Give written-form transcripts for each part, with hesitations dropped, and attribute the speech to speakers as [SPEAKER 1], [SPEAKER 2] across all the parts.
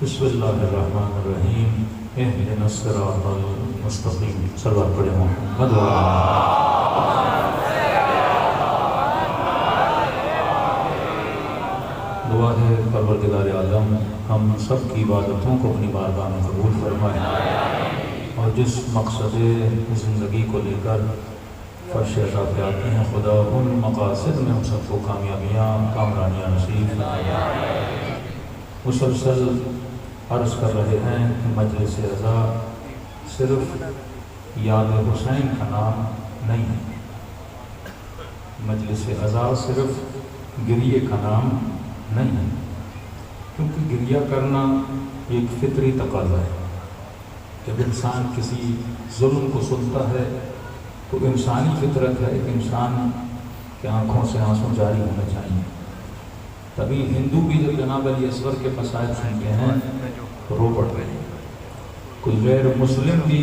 [SPEAKER 1] بسم اللہ الرحمن الرحیم اہدنا الصراط المستقیم صلوات پڑھیں محمد دعا ہے پروردگار عالم ہم سب کی عبادتوں کو اپنی بارگاہ میں قبول فرمائے اور جس مقصد زندگی کو لے کر فرش عطا پہ آتے ہیں خدا ان مقاصد میں ہم سب کو کامیابیاں کامرانیاں نصیب فرمائے۔ مسلسل عرض کر رہے ہیں کہ مجلس عزا صرف یاد حسین کا نام نہیں ہے، مجلس عزا صرف گریے کا نام نہیں ہے، کیونکہ گریہ کرنا ایک فطری تقاضا ہے۔ جب انسان کسی ظلم کو سنتا ہے تو انسانی فطرت ہے کہ انسان کی آنکھوں سے آنسو جاری ہونا چاہیے۔ تبھی ہندو بھی جب جناب علی اصغر کے مسائل سنتے ہیں تو رو پڑتے ہیں، کوئی غیر مسلم بھی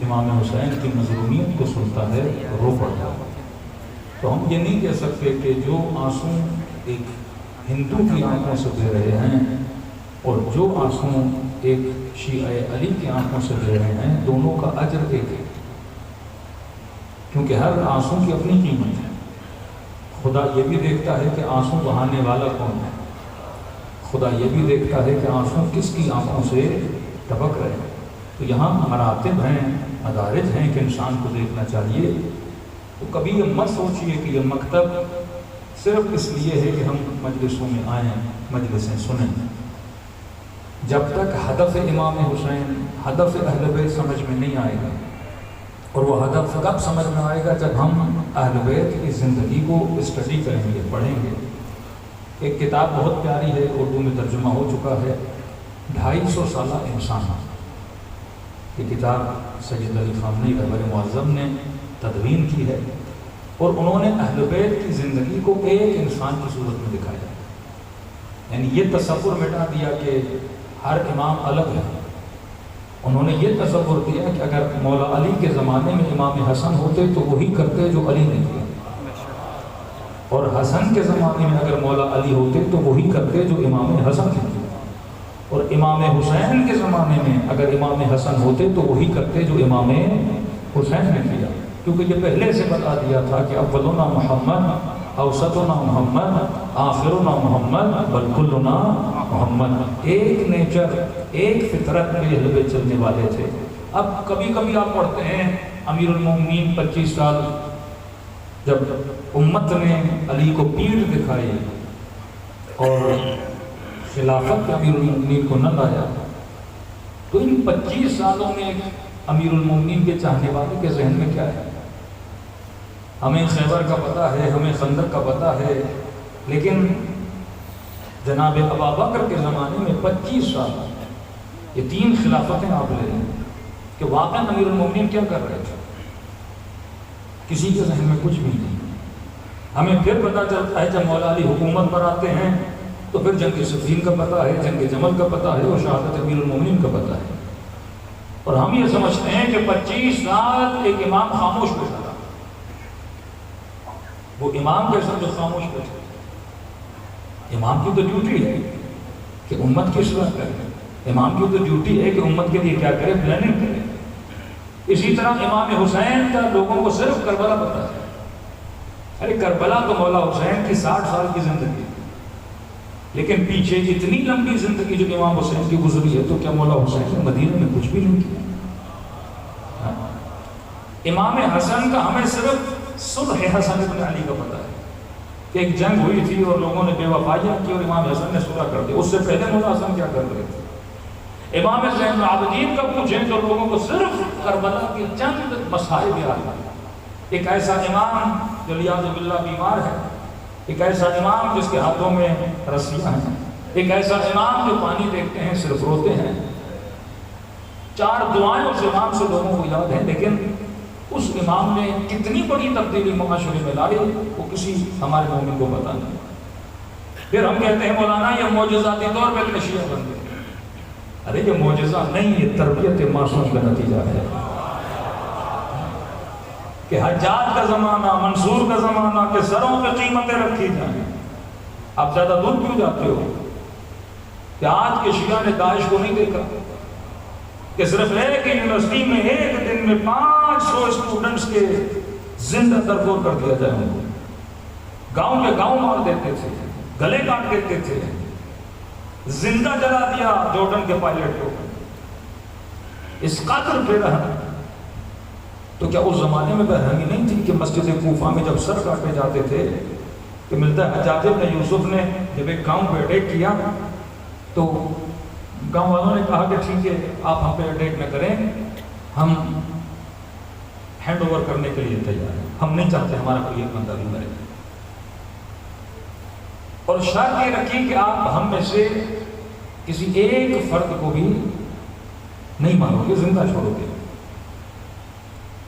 [SPEAKER 1] امام حسین کی مظلومیت کو سنتا ہے تو رو پڑتا ہے۔ تو ہم یہ نہیں کہہ سکتے کہ جو آنسو ایک ہندو کی آنکھوں سے بہ رہے ہیں اور جو آنسو ایک شیعہ علی کی آنکھوں سے بہ رہے ہیں، دونوں کا اجر ایک ہے، کیونکہ ہر آنسو کی اپنی قیمت ہے۔ خدا یہ بھی دیکھتا ہے کہ آنسو بہانے والا کون ہے، خدا یہ بھی دیکھتا ہے کہ آنسو کس کی آنکھوں سے ٹپک رہے ہیں۔ تو یہاں مراتب ہیں، مدارج ہیں کہ انسان کو دیکھنا چاہیے۔ تو کبھی یہ مت سوچئے کہ یہ مکتب صرف اس لیے ہے کہ ہم مجلسوں میں آئیں، مجلسیں سنیں۔ جب تک ہدف امام حسین، ہدف اہل بیت سمجھ میں نہیں آئے گا، اور وہ ہدف کب سمجھ میں آئے گا؟ جب ہم اہل بیت کی زندگی کو اسٹڈی کریں گے، پڑھیں گے۔ ایک کتاب بہت پیاری ہے، اردو میں ترجمہ ہو چکا ہے، 250 سالہ انسان۔ یہ کتاب سید علی خامنہئی رہبر معظم نے تدوین کی ہے، اور انہوں نے اہل بیت کی زندگی کو ایک انسان کی صورت میں دکھایا، یعنی یہ تصور مٹا دیا کہ ہر امام الگ ہے۔ انہوں نے یہ تصور دیا کہ اگر مولا علی کے زمانے میں امام حسن ہوتے تو وہی کرتے جو علی نے کیا، اور حسن کے زمانے میں اگر مولا علی ہوتے تو وہی کرتے جو امام حسن نے کیا، اور امام حسین کے زمانے میں اگر امام حسن ہوتے تو وہی کرتے جو امام حسین نے کیا، کیونکہ یہ پہلے سے بتا دیا تھا کہ اولنا محمد، اوسطنا محمد، آخرنا محمد، بل کلنا محمد۔ ایک نیچر، ایک فطرت میں اہل بیت چلنے والے تھے۔ اب کبھی کبھی آپ پڑھتے ہیں امیر المومنین 25 سال جب امت نے علی کو پیٹھ دکھائی اور خلافت کے امیر المومنین کو نہ لایا، تو ان 25 سالوں میں امیر المومنین کے چاہنے والے کے ذہن میں کیا ہے؟ ہمیں خیبر کا پتہ ہے، ہمیں خندق کا پتہ ہے، لیکن جناب ابوبکر کے زمانے میں 25 سال، یہ 3 خلافتیں آپ لے لیں کہ واقعا امیر المومنین کیا کر رہے تھے، کسی کے ذہن میں کچھ بھی نہیں۔ ہمیں پھر پتہ چلتا ہے جب مولا علی حکومت پر آتے ہیں تو پھر جنگ صفین کا پتہ ہے، جنگ جمل کا پتہ ہے، اور شہادت امیر المومنین کا پتہ ہے، اور ہم یہ سمجھتے ہیں کہ 25 سال ایک امام خاموش بیٹھا تھا۔ وہ امام کے ساتھ جو خاموش بیٹھے، امام کی تو ڈیوٹی ہے کہ امت کی اصلاح کرے، امام کی تو ڈیوٹی ہے کہ امت کے لیے کیا کرے، پلاننگ کرے۔ اسی طرح امام حسین کا لوگوں کو صرف کربلا پتہ ہے۔ ارے کربلا تو مولا حسین کی 60 سال کی زندگی، لیکن پیچھے اتنی لمبی زندگی جو امام حسین کی گزری ہے، تو کیا مولا حسین نے مدینہ میں کچھ بھی نہیں کیا؟ امام حسن کا ہمیں صرف صلح حسن بن علی کا پتہ ہے کہ ایک جنگ ہوئی تھی اور لوگوں نے بے وفائیاں کی اور امام حسن نے صلح کر دی۔ اس سے پہلے مولا حسن کیا کر رہے تھے؟ امام زین العابدین کا پوچھیں تو لوگوں کو صرف کربلا کے چند مسائل یاد ہیں۔ ایک ایسا امام جو لیاذ باللہ بیمار ہے، ایک ایسا امام جس کے ہاتھوں میں رسیاں ہیں، ایک ایسا امام جو پانی دیکھتے ہیں صرف روتے ہیں۔ 4 دعائیں اس امام سے لوگوں کو یاد ہیں، لیکن اس امام نے کتنی بڑی تبدیلی معاشرے میں لائی وہ کسی ہمارے مومن کو پتہ نہیں۔ پھر ہم کہتے ہیں مولانا یہ معجزاتی طور پہ نشیہ بن گئے۔ ارے یہ معجزہ نہیں، یہ تربیت معصوم کا نتیجہ ہے کہ حجاج کا زمانہ، منصور کا زمانہ کہ سروں پہ قیمتیں رکھی جائیں۔ آپ زیادہ دور کیوں جاتے ہو کہ آج کے شیعہ نے داعش کو نہیں دیکھا کہ صرف ایک یونیورسٹی میں ایک دن میں 500 اسٹوڈنٹس کے زندہ درگور کر دیا جائے، ان کو گاؤں کے گاؤں مار دیتے تھے، گلے کاٹ دیتے تھے، زندہ جلا دیا جارڈن کے پائلٹ کو۔ اس قدر پہ رہا تو کیا اس زمانے میں برہمی نہیں تھی کہ مسجد کوفہ میں جب سر کاٹے جاتے تھے کہ ملتا ہے حجاج بن یوسف نے جب ایک گاؤں پہ اٹیک کیا تو گاؤں والوں نے کہا کہ ٹھیک ہے آپ ہم پہ اٹیک نہ کریں، ہم ہینڈ اوور کرنے کے لیے تیار ہیں، ہم نہیں چاہتے ہمارا کوئی ایک بندہ بھی مرے، اور شرط یہ رکھی کہ آپ ہم میں سے کسی ایک فرد کو بھی نہیں مارو گے، زندہ چھوڑو گے۔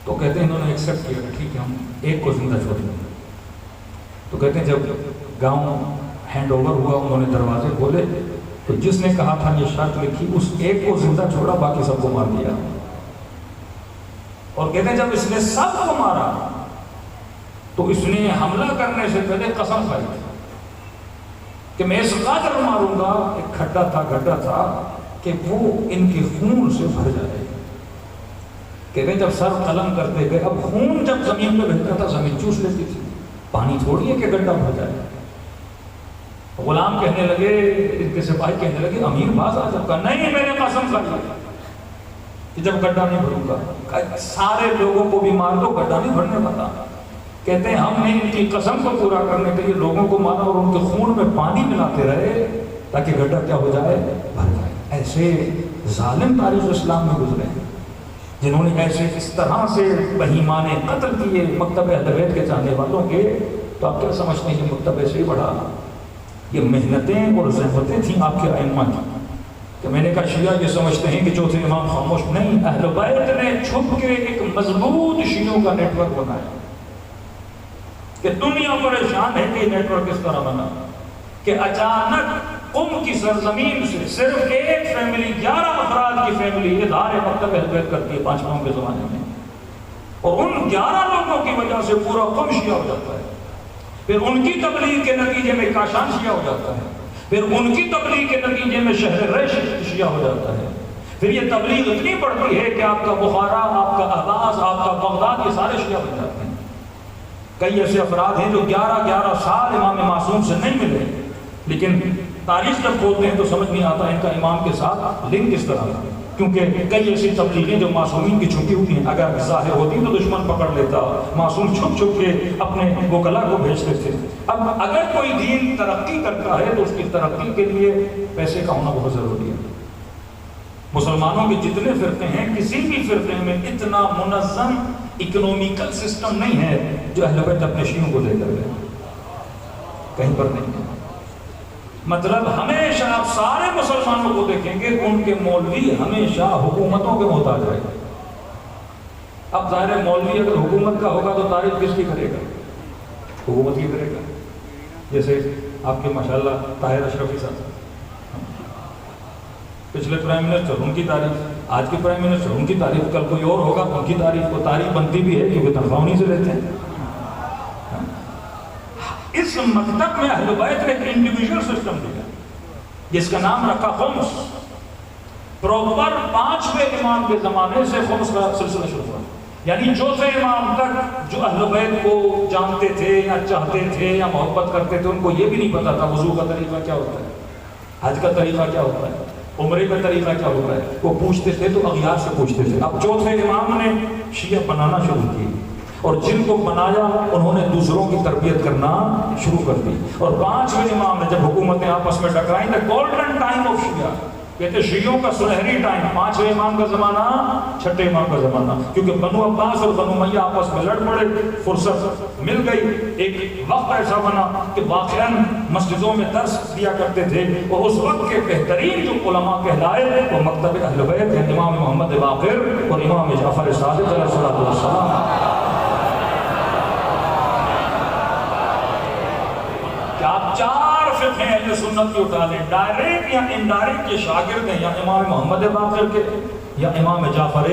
[SPEAKER 1] تو کہتے ہیں انہوں نے ایکسپٹ کیا کہ ٹھیک ہے ہم ایک کو زندہ چھوڑیں گے۔ تو کہتے ہیں جب گاؤں ہینڈ اوور ہوا انہوں نے دروازے کھولے تو جس نے کہا تھا یہ شرط لکھی اس ایک کو زندہ چھوڑا، باقی سب کو مار دیا۔ اور کہتے ہیں جب اس نے سب کو مارا تو اس نے حملہ کرنے سے پہلے قسم کھائی کہ میں اس قدر ماروں گا، ایک کھڈا تھا کہ وہ ان کے خون سے بھر جائے۔ کہتے ہیں جب سر قلم کرتے گئے، اب خون جب زمین پہ بہتا تھا زمین چوس لیتی تھی، پانی تھوڑی ہے کہ گڈھا بھر جائے۔ غلام کہنے لگے، ان کے سپاہی کہنے لگے امیر باز آ جاؤ، کہا نہیں میں نے قسم کھائی کہ جب گڈھا نہیں بھروں گا، سارے لوگوں کو بھی مار دو گڈھا نہیں بھرنے والا۔ کہتے ہیں ہم نے ان کی قسم کو پورا کرنے کے لیے لوگوں کو مارا اور ان کے خون میں پانی ملاتے رہے تاکہ گڈھا کیا ہو جائے، بھر جائے۔ ایسے ظالم تاریخ اسلام میں گزرے ہیں جنہوں نے ایسے اس طرح سے بہیمانے قتل کیے مکتب اہل بیت کے چاہنے والوں کے۔ تو آپ کیا سمجھتے ہیں یہ مکتب ایسے ہی بڑھا؟ یہ محنتیں اور زحمتیں تھیں آپ کے ائمہ کی، کہ میں نے کہا شیعہ یہ سمجھتے ہیں کہ چوتھے امام خاموش نہیں، اہل بیت نے چھپ کے ایک مضبوط شیعوں کا نیٹ ورک بنایا کہ دنیا پریشان ہے کہ یہ نیٹ ورک کس طرح بنا کہ اچانک قم کی سرزمین سے صرف ایک فیملی 11 افراد کی فیملی ادارے مکتب اہل بیت کرتی ہے 5 پاؤں کے زمانے میں، اور ان 11 لوگوں کی وجہ سے پورا قم شیعہ ہو جاتا ہے، پھر ان کی تبلیغ کے نتیجے میں کاشان شیعہ ہو جاتا ہے، پھر ان کی تبلیغ کے نتیجے میں شہر ریش شیعہ ہو جاتا ہے، پھر یہ تبلیغ اتنی بڑھتی ہے کہ آپ کا بخارا، آپ کا احواز، آپ کا بغداد، یہ سارے شیعہ بن جاتے ہیں۔ کئی ایسے افراد ہیں جو 11 سال امام معصوم سے نہیں ملے، لیکن تاریخ جب کھولتے ہیں تو سمجھ نہیں آتا ان کا امام کے ساتھ لنک کس طرح ہے، کیونکہ کئی ایسی تبلیغیں جو معصومین کی چھپی ہوتی ہیں اگر ظاہر ہوتی تو دشمن پکڑ لیتا، معصوم چھپ چھپ کے اپنے وکلا کو بھیجتے تھے۔ اب اگر کوئی دین ترقی کرتا ہے تو اس کی ترقی کے لیے پیسے کا ہونا بہت ضروری ہے۔ مسلمانوں کے جتنے فرقے ہیں کسی بھی فرقے میں اتنا منظم اکنومیکل سسٹم نہیں ہے جو اہل بیت اپنے شیعوں کو دے کر گئے، کہیں پر نہیں ہے۔ مطلب ہمیشہ آپ سارے مسلمانوں کو دیکھیں گے ان کے مولوی ہمیشہ حکومتوں کے محتاج رہے گا۔ اب ظاہر مولوی اگر حکومت کا ہوگا تو تعریف کس کی کرے گا؟ حکومت کی کرے گا۔ جیسے آپ کے ماشاءاللہ طاہر اشرفی صاحب، پچھلے پرائم منسٹر ان کی تعریف، آج کے پرائم منسٹر ان کی تعریف، کل کوئی اور ہوگا ان کی تعریف، وہ تعریف بنتی بھی ہے کیونکہ تنخواہ انہیں سے لیتے ہیں۔ اس مکتب میں اہل بیت نے ایک انڈیویجول سسٹم دیا جس کا نام رکھا خمس، پروپر 5ویں امام کے زمانے سے خمس کا سلسلہ شروع ہوا، یعنی چوتھے امام تک جو اہل بیت کو جانتے تھے یا چاہتے تھے یا محبت کرتے تھے ان کو یہ بھی نہیں پتا تھا وضو کا طریقہ کیا ہوتا ہے، حج کا طریقہ کیا ہوتا ہے، عمرے کا طریقہ کیا ہوتا ہے، وہ پوچھتے تھے تو اغیار سے پوچھتے تھے۔ اب چوتھے امام نے شیعہ بنانا شروع کی اور جن کو بنایا انہوں نے دوسروں کی تربیت کرنا شروع کر دی، اور 5ویں امام نے جب حکومتیں آپس میں ٹکرائیں تو گولڈن ٹائم آف شیعہ کہتے شیعوں کا سنہری ٹائم 5ویں امام کا زمانہ، 6ٹھے امام کا زمانہ، کیونکہ بنو عباس اور بنو امیہ آپس میں لڑ پڑے، فرصت مل گئی، ایک وقت ایسا بنا کہ واقعاً مسجدوں میں درس دیا کرتے تھے، اور اس وقت کے بہترین جو علماء کہلائے وہ مکتب اہل بیت ہیں، امام محمد باقر اور امام جعفر صادق علیہ السلام۔ کہ آپ 4 فقہ اہل سنت کی اٹھا لیں، ڈائریکٹ یا انڈائریکٹ، یہ شاگرد ہیں یا امام محمد باقر کے یا امام جعفر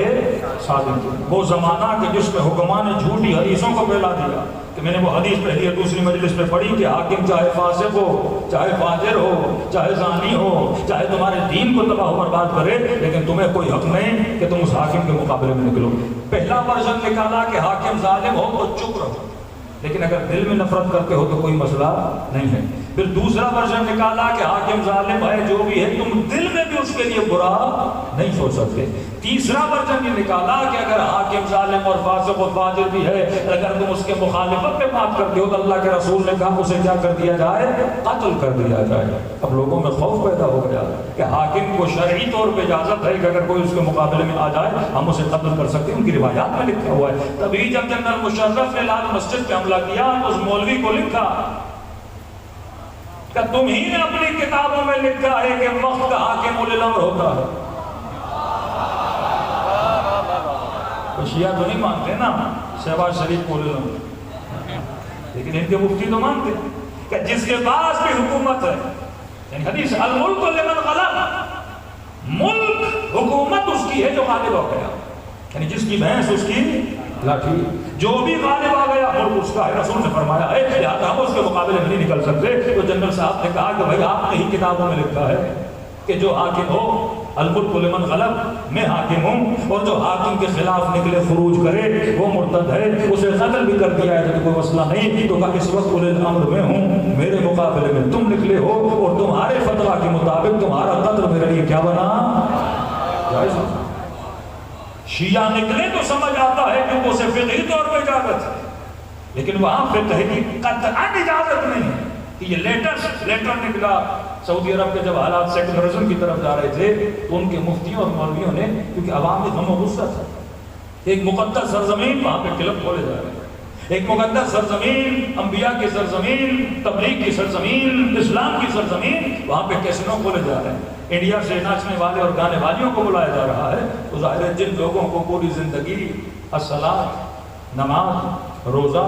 [SPEAKER 1] صادق کے۔ وہ زمانہ کہ جس میں حکمان نے جھوٹی حدیثوں کو پھیلا دیا، کہ میں نے وہ حدیث پہلی یا دوسری مجلس میں پڑھی کہ حاکم چاہے فاسق ہو، چاہے فاجر ہو، چاہے زانی ہو، چاہے تمہارے دین کو تباہ و برباد کرے، لیکن تمہیں کوئی حق نہیں کہ تم اس حاکم کے مقابلے میں نکلو۔ پہلا ورژن نکالا کہ حاکم ظالم ہو تو چپ رہو، لیکن اگر دل میں نفرت کرتے ہو تو کوئی مسئلہ نہیں ہے۔ پھر دوسرا ورژن نکالا کہ حاکم ظالم ہے جو بھی ہے تم دل میں بھی اس کے لیے برا نہیں سوچ سکتے۔ تیسرا ورژن یہ نکالا کہ اگر حاکم ظالم اور فاسق و فاجر بھی ہے، اگر تم اس کے مخالفت میں بات کرتے ہو تو اللہ کے رسول نے کہا اسے کیا کر دیا جائے؟ قتل کر دیا جائے۔ اب لوگوں میں خوف پیدا ہو گیا کہ حاکم کو شرعی طور پہ اجازت ہے کہ اگر کوئی اس کے مقابلے میں آ جائے ہم اسے قتل کر سکتے ہیں، ان کی روایات میں لکھا ہوا ہے۔ تبھی جب جنرل مشرف نے لال مسجد پہ حملہ کیا تو اس مولوی کو لکھا کہ تم ہی نے اپنی کتابوں میں لکھا ہے کہ وقت کا حاکم اولی الامر ہوتا ہے۔ تو شیعہ تو نہیں مانتے نا شہباز شریف کو اولی الامر، لیکن ان کے مفتی تو مانتے کہ جس کے پاس بھی حکومت ہے، یعنی حدیث الملک لمن غلب، ملک حکومت اس کی ہے جو غالب ہو گیا، یعنی جس کی بھینس اس کی لاٹھی، جو بھی غالب آ گیا ملک اس کا ہے۔ رسول نے فرمایا ہے لہٰذا ہم اس کے مقابلے میں نہیں نکل سکتے۔ تو جنرل صاحب نے کہا کہ بھائی آپ نے ہی کتابوں میں لکھا ہے کہ جو حاکم ہو الملک لمن غلب، میں حاکم ہوں، اور جو حاکم کے خلاف نکلے خروج کرے وہ مرتد ہے، اسے قتل بھی کر دیا ہے تو کوئی مسئلہ نہیں۔ تو کہا اس وقت اولی الامر میں ہوں، میرے مقابلے میں تم نکلے ہو اور تمہارے فتویٰ کے مطابق تمہارا قتل میرے لیے کیا بنا؟ جائز ہے۔ شیعہ نکلے تو سمجھ آتا ہے کہ اسے فقہی طور پہ اجازت ہے، لیکن وہاں فقہ کی قطعاً اجازت نہیں ہے کہ یہ لیٹر نکلا۔ سعودی عرب کے جب حالات سیکولرزم کی طرف جا رہے تھے تو ان کے مفتیوں اور مولویوں نے، کیونکہ عوام میں غم و غصہ تھا، ایک مقدس سرزمین وہاں پہ کلب کھولے جا رہے ہیں، ایک مقدس سرزمین، انبیاء کی سرزمین، تبلیغ کی سرزمین، اسلام کی سرزمین، وہاں پہ کیسینو کھولے جا رہے ہیں، انڈیا سے ناچنے والے اور گانے والیوں کو بلایا جا رہا ہے۔ تو ظاہر ہے جن لوگوں کو پوری زندگی الصلاۃ، نماز، روزہ،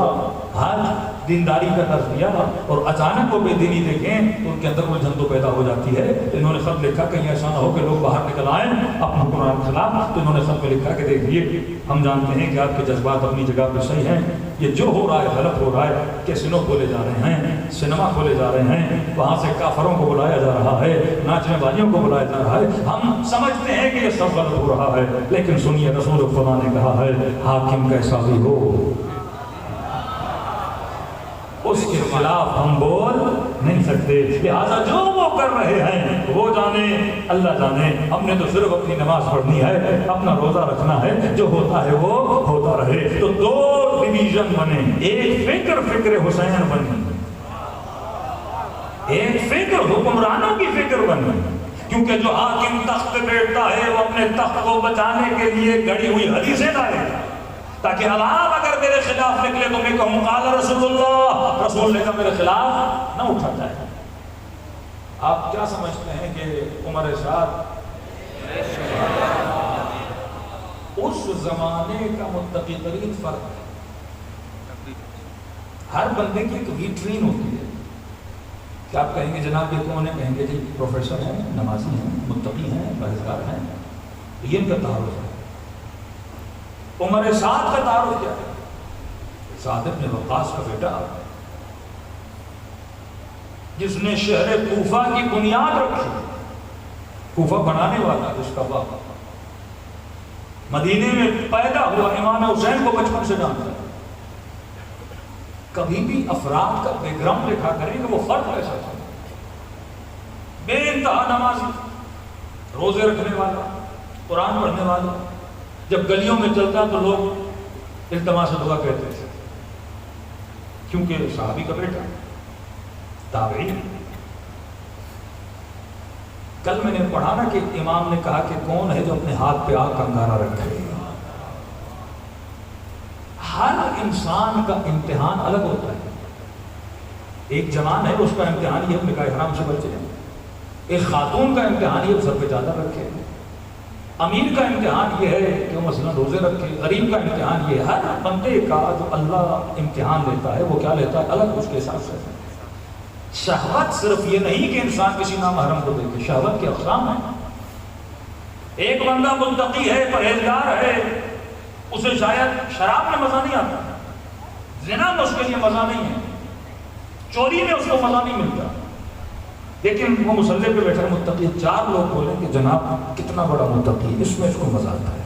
[SPEAKER 1] حج، دینداری کا درس دیا اور اچانک وہ بے دینی دیکھیں تو ان کے اندر الجھن تو پیدا ہو جاتی ہے۔ انہوں نے خط لکھا کہیں ایسا نہ ہو کہ لوگ باہر نکل آئیں اپنے حکمران کے خلاف، تو انہوں نے خط میں لکھا کہ دیکھیے ہم جانتے ہیں کہ آپ کے جذبات اپنی جگہ پہ صحیح ہیں، یہ جو ہو رہا ہے غلط ہو رہا ہے، کیسینو کھولے جا رہے ہیں، سنیما کھولے جا رہے ہیں، وہاں سے کافروں کو بلایا جا رہا ہے، ناچنے والیوں کو بلایا جا رہا ہے، ہم سمجھتے ہیں کہ یہ سب غلط ہو رہا ہے، لیکن سنیے رسول خدا نے کہا ہے حاکم کیسا بھی ہو اس کے خلاف ہم بول نہیں سکتے، لہٰذا جو وہ کر رہے ہیں وہ جانے، اللہ جانے، ہم نے تو صرف اپنی نماز پڑھنی ہے، اپنا روزہ رکھنا ہے، جو ہوتا ہے وہ ہوتا رہے۔ تو دو ڈویژن بنے، ایک فکر حسین بنی، ایک فکر حکمرانوں کی فکر بنی، کیونکہ جو حاکم تخت پہ بیٹھتا ہے وہ اپنے تخت کو بچانے کے لیے گڑی ہوئی حدیثیں لائے تاکہ عوام اگر میرے خلاف نکلے تو میں کہوں قال رسول اللہ، رسول نے کہا میرے خلاف نہ اٹھا جائے۔ آپ کیا سمجھتے ہیں کہ عمر سعد اس زمانے کا متقی ترین فرد ہے؟ ہر بندے کی ایک ویٹرین ہوتی ہے کہ آپ کہیں گے جناب یہ کون ہے، کہیں گے جی پروفیسر ہیں، نمازی ہیں، متقی ہیں، پرہیزگار ہیں، یہ ان کا تعارف ہے۔ عمر سعد کا تعارف کیا ہے؟ سعد بن وقاص کا بیٹا جس نے شہر کوفہ کی بنیاد رکھی، کوفہ بنانے والا جس کا باپ مدینے میں پیدا ہوا، امام حسین کو بچپن سے جانتا ہے۔ کبھی بھی افراد کا بیک گراؤنڈ دیکھا کریں کہ وہ فرد ایسا تھا، بے انتہا نمازی، روزے رکھنے والا، قرآن پڑھنے والا، جب گلیوں میں چلتا تو لوگ التماس دعا کہتے تھے کیونکہ صحابی کا بیٹا، تابعی۔ کل میں نے پڑھا نا کہ امام نے کہا کہ کون ہے جو اپنے ہاتھ پہ آگ کا انگارہ رکھے۔ ہر انسان کا امتحان الگ ہوتا ہے۔ ایک جوان ہے اس کا امتحان یہ نکاح حرام سے بچے، ایک خاتون کا امتحان یہ سر پہ زیادہ رکھے، امیر کا امتحان یہ ہے کہ وہ مثلا روزے رکھے، غریب کا امتحان یہ ہے۔ ہر بندے کا جو اللہ امتحان لیتا ہے وہ کیا لیتا ہے الگ اس کے حساب سے۔ شہوت صرف یہ نہیں کہ انسان کسی نامحرم کو دیکھے، شہوت کے اقسام ہیں۔ ایک بندہ متقی ہے، پرہیزگار ہے، اسے شاید شراب میں مزہ نہیں آتا، زنا میں اس کے لیے مزہ نہیں ہے، چوری میں اس کو مزہ نہیں ملتا، لیکن وہ مصلی پہ بیٹھا ہے متقی، چار لوگ بولیں کہ جناب کتنا بڑا متقی، اس میں اس کو مزہ آتا ہے،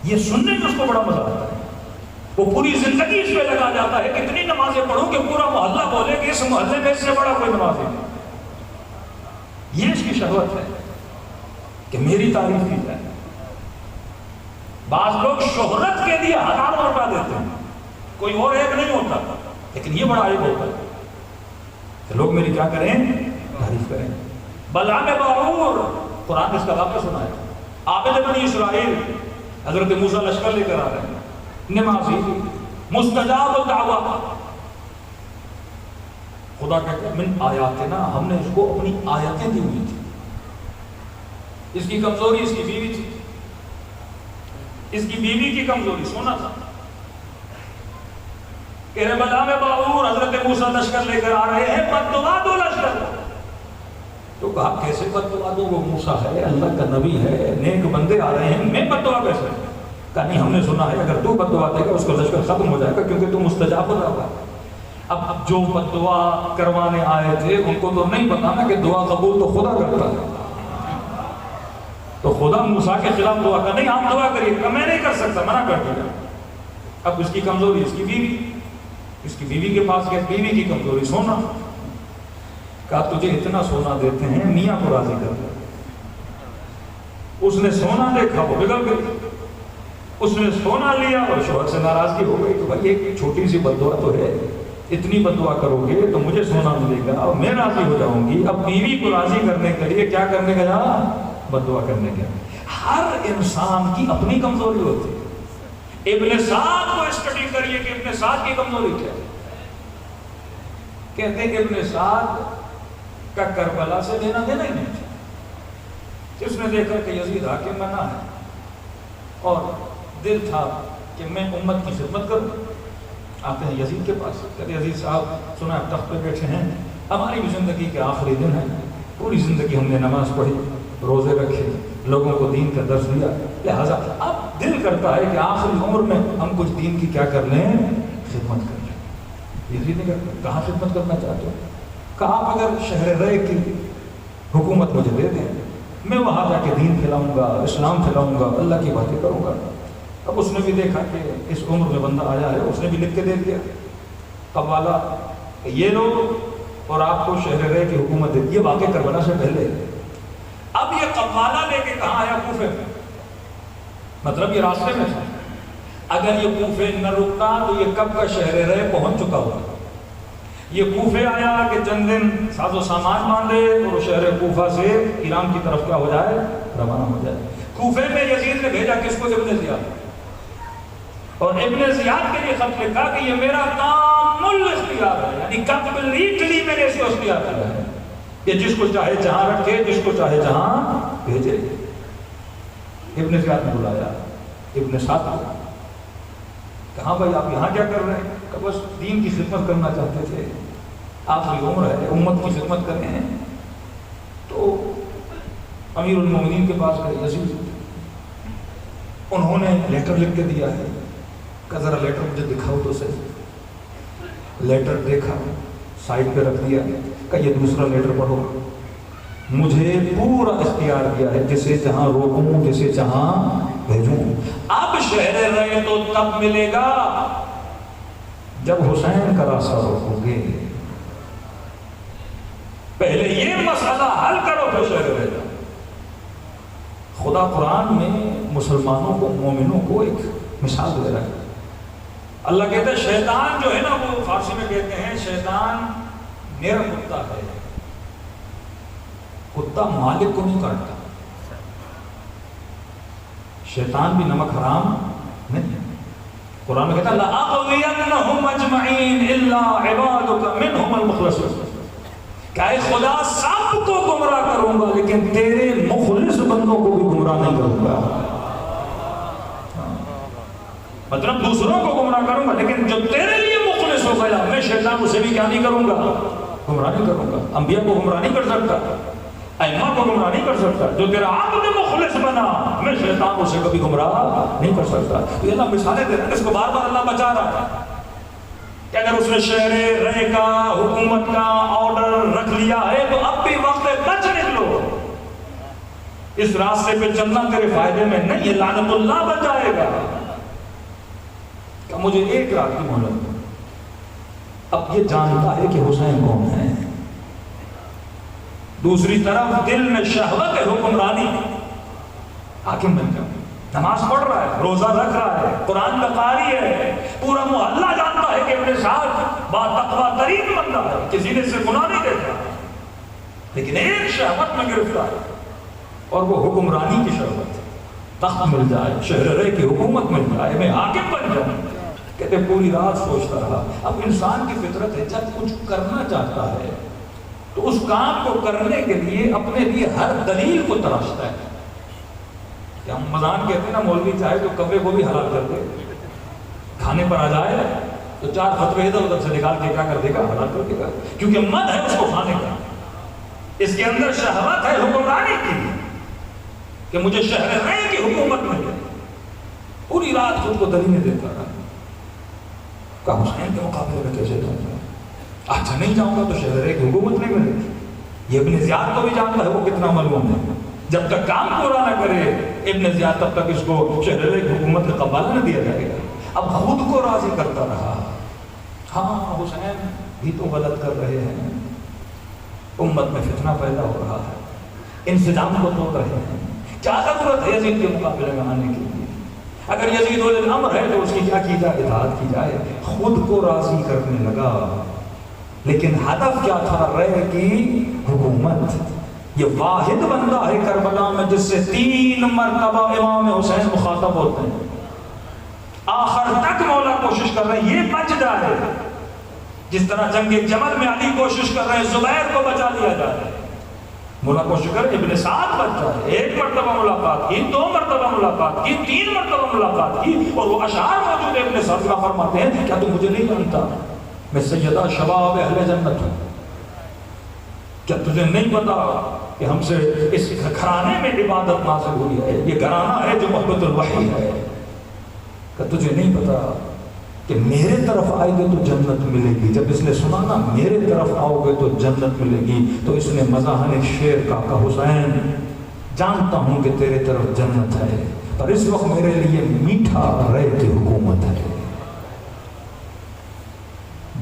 [SPEAKER 1] یہ سننے میں اس کو بڑا مزہ آتا ہے، وہ پوری زندگی اس پہ لگا جاتا ہے کتنی نمازیں پڑھوں کہ پورا محلہ بولے کہ اس محلے میں اس سے بڑا کوئی نماز نہیں۔ یہ اس کی شہوت ہے کہ میری تعریف کی جائے۔ بعض لوگ شہرت کے لیے ہزاروں روپیہ دیتے ہیں، کوئی اور عیب نہیں ہوتا لیکن یہ بڑا عیب ہوتا ہے کہ لوگ میری کیا کریں، تعریف کریں۔ بلعام باعور، قرآن اس کا واقعہ سنا ہے، عابد بنی اسرائیل، حضرت موسیٰ لشکر لے کر آ رہے ہیں، نمازی، مستجاب الدعوہ، خدا کہتے ہیں من آیاتنا، ہم نے اس کو اپنی آیتیں دی ہوئی تھی۔ اس کی کمزوری اس کی بیوی تھی، اس کی بیوی کی کمزوری سونا تھا۔ کہ بلعام باعور، حضرت موسیٰ لشکر لے کر آ رہے ہیں، بد دعا دو لشکر۔ تو کہا کیسے بد دعا دو، وہ موسیٰ ہے، اللہ کا نبی ہے، نیک بندے آ رہے ہیں، میں بد دعا کیسے؟ کہا نہیں، ہم نے سنا ہے اگر تو بد دعا دے گا اس کو لشکر ختم ہو جائے گا کیونکہ تو مستجاب الدعوہ ہے۔ اب جو بد دعا کروانے آئے تھے ان کو تو نہیں پتا نا کہ دعا قبول تو خدا کرتا ہے، تو خدا موسیٰ کے خلاف دعا کر نہیں، آپ دعا کریے، کہ میں نہیں کر سکتا، منع کر دیا۔ اب اس کی کمزوری اس کی بیوی، اس کی بیوی کے پاس گئے، بیوی کی کمزوری سونا، کہا تجھے اتنا سونا دیتے ہیں میاں کو راضی کر دے۔ اس نے سونا دیکھا وہ بگڑ گئی، اس نے سونا لیا اور شوہر سے ناراضگی ہو گئی کہ بھائی ایک چھوٹی سی بد دعا تو ہے، اتنی بد دعا کرو گے تو مجھے سونا ملے گا اور میں راضی ہو جاؤں گی۔ اب بیوی کو راضی کرنے کے لیے کیا کرنے کا، بد دعا کرنے کا۔ ہر انسان کی اپنی کمزوری ہوتی ہے، ابن سعد کو اسٹڈی کریے کہ ابن سعد کی کمزوری کیا ہے. کہتے ہیں کہ ابن سعد کا کربلا سے لینا دینا ہی نہیں تھا. جس نے دیکھا کہ یزید حاکم بنا ہے اور دل تھا کہ میں امت کی خدمت کروں. آتے ہیں یزید کے پاس, کہتے یزید صاحب سنا آپ تخت پہ بیٹھے ہیں, ہماری بھی زندگی کے آخری دن ہے, پوری زندگی ہم نے نماز پڑھی, روزے رکھے, لوگوں کو دین کا درس دیا, لہٰذا اب دل کرتا ہے کہ آخری عمر میں ہم کچھ دین کی کیا کر لیں, خدمت کر لیں. یزید نے کہا خدمت کرنا چاہتے ہو؟ کہا آپ اگر شہر رے کی حکومت مجھے دے دیں, میں وہاں جا کے دین پھیلاؤں گا, اسلام پھیلاؤں گا, اللہ کی باتیں کروں گا. اب اس نے بھی دیکھا کہ اس عمر میں بندہ آیا ہے, اس نے بھی لکھ کے دے دیا قوالا یہ لوگ اور آپ کو شہر رے کی حکومت دے دی. یہ واقع کربلا سے پہلے. اب یہ قوالا لے کے کہاں آیا؟ کوفے میں. مطلب یہ راستے میں تھا. اگر یہ کوفے نہ رکتا تو یہ کب کا شہر رے پہنچ چکا ہوگا. یہ کوفے آیا کہ چند دن ساز و سامان باندھے اور شہر کوفہ سے ایران کی طرف کیا ہو جائے, روانہ ہو جائے. کوفے میں یزید نے بھیجا کس کو؟ ابن زیاد. اور ابن زیاد کے لیے خط لکھا کہ یہ میرا کامل اختیار ہے, یعنی کمپلیٹلی میرے اس کو اختیار کیا ہے کہ جس کو چاہے جہاں رکھے, جس کو چاہے جہاں بھیجے. ابن زیاد نے بلایا ابن سعد کو, کہاں بھائی آپ یہاں کیا کر رہے ہیں؟ کہ بس دین کی خدمت کرنا چاہتے تھے, آخری عمر ہے, امت کی خدمت کر رہے ہیں. تو امیر المومنین کے پاس گئے یزید, انہوں نے لیٹر لکھ کے دیا ہے کہ ذرا لیٹر مجھے دکھاؤ تو صحیح. لیٹر دیکھا, سائڈ پہ رکھ دیا کہ یہ دوسرا لیٹر پڑھو, مجھے پورا اختیار دیا ہے, جسے جہاں روکوں, جسے جہاں بھیجوں. اب شہر رے تو تب ملے گا جب حسین کا راستہ روکو گے. پہلے یہ مسئلہ حل کرو پھر شہر رے جاؤ. خدا قرآن میں مسلمانوں کو, مومنوں کو ایک مثال دے رہا ہے. اللہ کہتا ہے شیطان جو ہے نا, وہ فارسی میں کہتے ہیں شیطان میرا کتا ہے. کتا مالک کو نہیں کاٹتا. شیطان بھی نمک حرام نہیں. قرآن میں کہتا ہے لَأَغْوِيَنَّهُمْ أَجْمَعِينَ إِلَّا عِبَادُكَ مِنْهُمَ الْمُخْلَصِينَ. کہ اے خدا سب کو گمراہ کروں گا لیکن تیرے مخلص بندوں کو بھی گمراہ نہیں کروں گا. مطلب دوسروں کو گمراہ کروں گا لیکن جو تیرے لیے مخلص ہو گیا میں شیطان اسے بھی کیا نہیں کروں گا, گمراہ نہیں کروں گا. انبیاء کو گمراہ نہیں کر سکتا, ائمہ کو گمراہ نہیں کر سکتا. جو تیرا عبد مخلص بنا میں شیطان اسے کبھی گمراہ نہیں کر سکتا. تو اللہ مثالیں دے رہا ہے, اس کو بار بار اللہ بچا رہا ہے کہ اگر اس نے شہر رے کا حکومت کا آرڈر رکھ لیا ہے تو اب بھی وقت بچ نکلو. اس راستے پہ چلنا تیرے فائدے میں نہیں ہے, لعنت اللہ بچائے گا. کہ مجھے ایک رات کی مہلت دو. اب یہ جانتا ہے کہ حسین کون ہے. دوسری طرف دل میں شہوت ہے حکمرانی, حاکم بن جاؤ. نماز پڑھ رہا ہے, روزہ رکھ رہا ہے, قرآن کا قاری ہے, پورا محلہ جانتا ہے کہ اپنے ساتھ با تقویٰ ترین بندہ ہے, کسی نے اسے گناہ نہیں دیکھا, لیکن ایک شہوت میں گرفتار ہے اور وہ حکمرانی کی شہوت ہے. تخت مل جائے, شہر رے کی حکومت مل جائے, میں حاکم بن جاؤں. کہتے پوری رات سوچتا رہا. اب انسان کی فطرت ہے جب کچھ کرنا چاہتا ہے تو اس کام کو کرنے کے لیے اپنے لیے ہر دلیل کو تراشتا ہے. کہ ہم مذہان کہتے ہیں نا, مولوی چاہے تو کبے کو بھی حلال کر دے, کھانے پر آ جائے تو 4 فتوے ادھر ادھر سے نکال کے کیا کر دے گا, حلال کر دے گا, کیونکہ من ہے اس کو کھانے کا. اس کے اندر شہوت ہے حکمرانی کی کہ مجھے شہر رے کی حکومت مل جائے. پوری رات خود کو دلیلیں دیتا رہا. کہ حسین کے مقابلے میں کیسے جاؤں گا, اچھا نہیں جاؤں گا تو شہر رے کی حکومت نہیں ملے گی. یہ ابن زیاد کو بھی جانتا ہے وہ کتنا ملعون ہے. جب تک کام پورا نہ کرے ابن زیاد تب تک اس کو شہر رے کی حکومت کا قبالہ نہ دیا جائے گا. اب خود کو راضی کرتا رہا, ہاں حسین بھی تو غلط کر رہے ہیں, امت میں فتنہ پیدا ہو رہا ہے, انسجام کو توڑ رہے ہیں, کیا ضرورت ہے یزید کے مقابلے میں آنے کے لیے. اگر یزید ولی الامر ہے تو اس کی کیا کی جائے, اطاعت کی جائے. خود کو راضی کرنے لگا, لیکن ہدف کیا تھا, رے کی حکومت. یہ واحد بندہ ہے کربلا میں جس سے 3 مرتبہ امام حسین مخاطب ہوتے ہیں.
[SPEAKER 2] آخر تک مولا کوشش کر رہے ہیں یہ بچ جائے، جس طرح جنگ جمل میں علی کوشش کر رہے ہیں زبیر کو بچا لیا جائے، مولا کوشش کر ابن سعد بچ جائے۔ ایک مرتبہ ملاقات کی، 2 مرتبہ ملاقات کی، 3 مرتبہ ملاقات کی، اور وہ اشعار موجود ہے ابن سعد کا، فرماتے ہیں کیا تو مجھے نہیں جانتا میں سیدہ شباب اہل جنت ہوں؟ کیا تجھے نہیں پتا کہ ہم سے اس گھرانے میں عبادت نازل ہوئی ہے، یہ گھرانہ ہے جو محبت الوحی ہے؟ کیا تجھے نہیں پتا کہ میرے طرف آئے گے تو جنت ملے گی؟ جب اس نے سنا نا میرے طرف آؤ گے تو جنت ملے گی، تو اس نے مزاحن شعر کہا حسین جانتا ہوں کہ تیرے طرف جنت ہے، پر اس وقت میرے لیے میٹھا رے کی حکومت ہے۔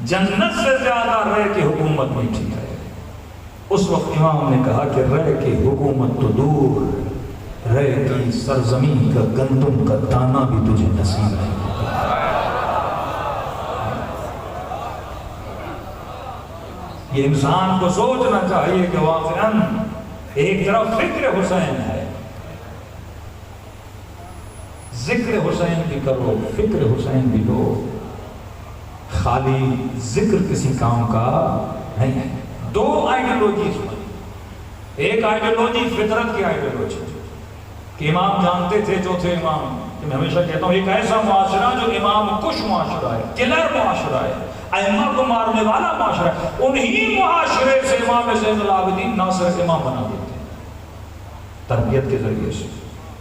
[SPEAKER 2] جنت سے زیادہ رے کی حکومت میٹھی ہے۔ اس وقت امام نے کہا کہ رے کی حکومت تو دور، رے کی سرزمین کا گندم کا دانہ بھی تجھے نصیب ہے۔ یہ انسان کو سوچنا چاہیے کہ واقعاً ایک طرف فکر حسین ہے، ذکر حسین بھی کرو، فکر حسین بھی لو، خالی ذکر کسی کام کا نہیں ہے۔ 2 آئیڈیالوجیز، ایک آئیڈیالوجی فطرت کی آئیڈیالوجی کہ امام جانتے تھے چوتھے امام، کہ میں ہمیشہ کہتا ہوں ایک ایسا معاشرہ جو امام کش معاشرہ ہے، کلر معاشرہ ہے، ائمہ کو مارنے والا معاشرہ ہے، انہی معاشرے سے امام زین العابدین ناصر امام بنا دیتے ہیں تربیت کے ذریعے سے۔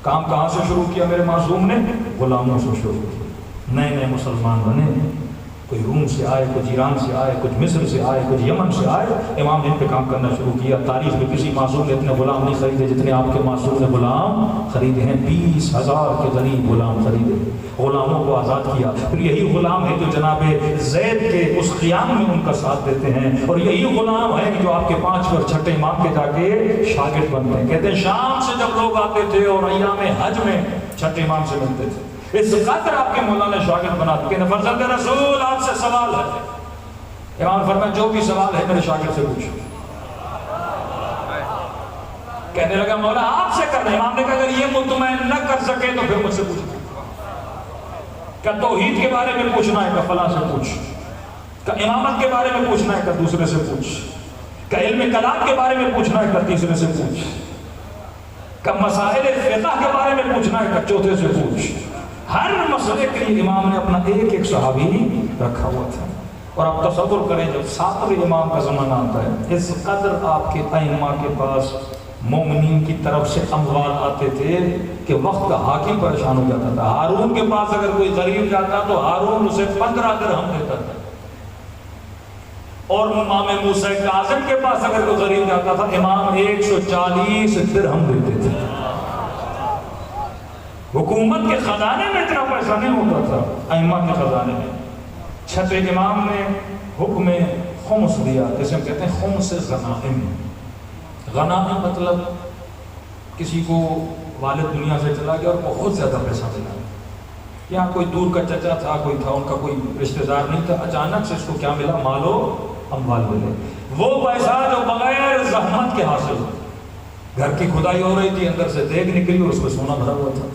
[SPEAKER 2] کام کہاں سے شروع کیا میرے معصوم نے؟ غلاموں سے شروع کیا۔ نئے نئے مسلمان بنے، کوئی روم سے آئے، کچھ ایران سے آئے، کچھ مصر سے آئے، کچھ یمن سے آئے، امام نے ان پہ کام کرنا شروع کیا۔ تاریخ میں کسی معصوم نے اتنے غلام نہیں خریدے جتنے آپ کے معصوم نے غلام خریدے ہیں، 20,000 کے غریب غلام خریدے، غلاموں کو آزاد کیا۔ پھر یہی غلام ہے جو جناب زید کے اس قیام میں ان کا ساتھ دیتے ہیں، اور یہی غلام ہے جو آپ کے 5 اور 6 امام کے جا کے شاگرد بنتے ہیں۔ کہتے ہیں شام سے جب لوگ آتے تھے اور ایام حج میں 6 امام سے ملتے تھے، اس قدر آپ کے مولا نے شاگرد بنا دیا۔ کہ فرزند رسول آپ سے سوال ہے، امام فرمایا جو بھی سوال ہے میرے شاگرد سے پوچھو۔ کہنے لگا مولا آپ سے کرنا، امام نے کہا اگر یہ مطمئن نہ کر سکے تو پھر مجھ سے پوچھو۔ کیا توحید کے بارے میں پوچھنا ہے؟ کہ فلاں سے پوچھ۔ کہ امامت کے بارے میں پوچھنا ہے؟ کہ دوسرے سے پوچھ۔ کہ علم کلام کے بارے میں پوچھنا ہے؟ کہ تیسرے سے پوچھ۔ کہ مسائل فقہ کے بارے میں پوچھنا ہے؟ کہ چوتھے سے پوچھ۔ ہر مسئلے کے لیے امام نے اپنا ایک صحابی رکھا ہوا تھا۔ اور آپ تصور کریں جب 7ویں امام کا زمانہ آتا ہے، اس قدر آپ کے ائمہ کے پاس مومنین کی طرف سے اموال آتے تھے کہ وقت کا حاکم پریشان ہو جاتا تھا۔ ہارون کے پاس اگر کوئی غریب جاتا تو ہارون اسے 15 درہم دیتا تھا، اور امام موسیٰ کاظم کے پاس اگر کوئی غریب جاتا تھا امام 140 درہم دیتے تھے۔ حکومت کے خزانے میں اتنا پیسہ نہیں ہوتا تھا، ائمہ کے خزانے میں۔ 6 امام نے حکم خمس دیا، جسے ہم کہتے ہیں خمس غنائم۔ غنائم مطلب کسی کو والد دنیا سے چلا گیا اور بہت زیادہ پیسہ ملا، یہاں کوئی دور کا چچا تھا، کوئی تھا، ان کا کوئی رشتہ دار نہیں تھا، اچانک سے اس کو کیا ملا؟ مال و اموال ملے۔ وہ پیسہ جو بغیر زحمت کے حاصل، گھر کی کھدائی ہو رہی تھی، اندر سے دیگ نکلی اور اس میں سونا بھرا ہوا تھا،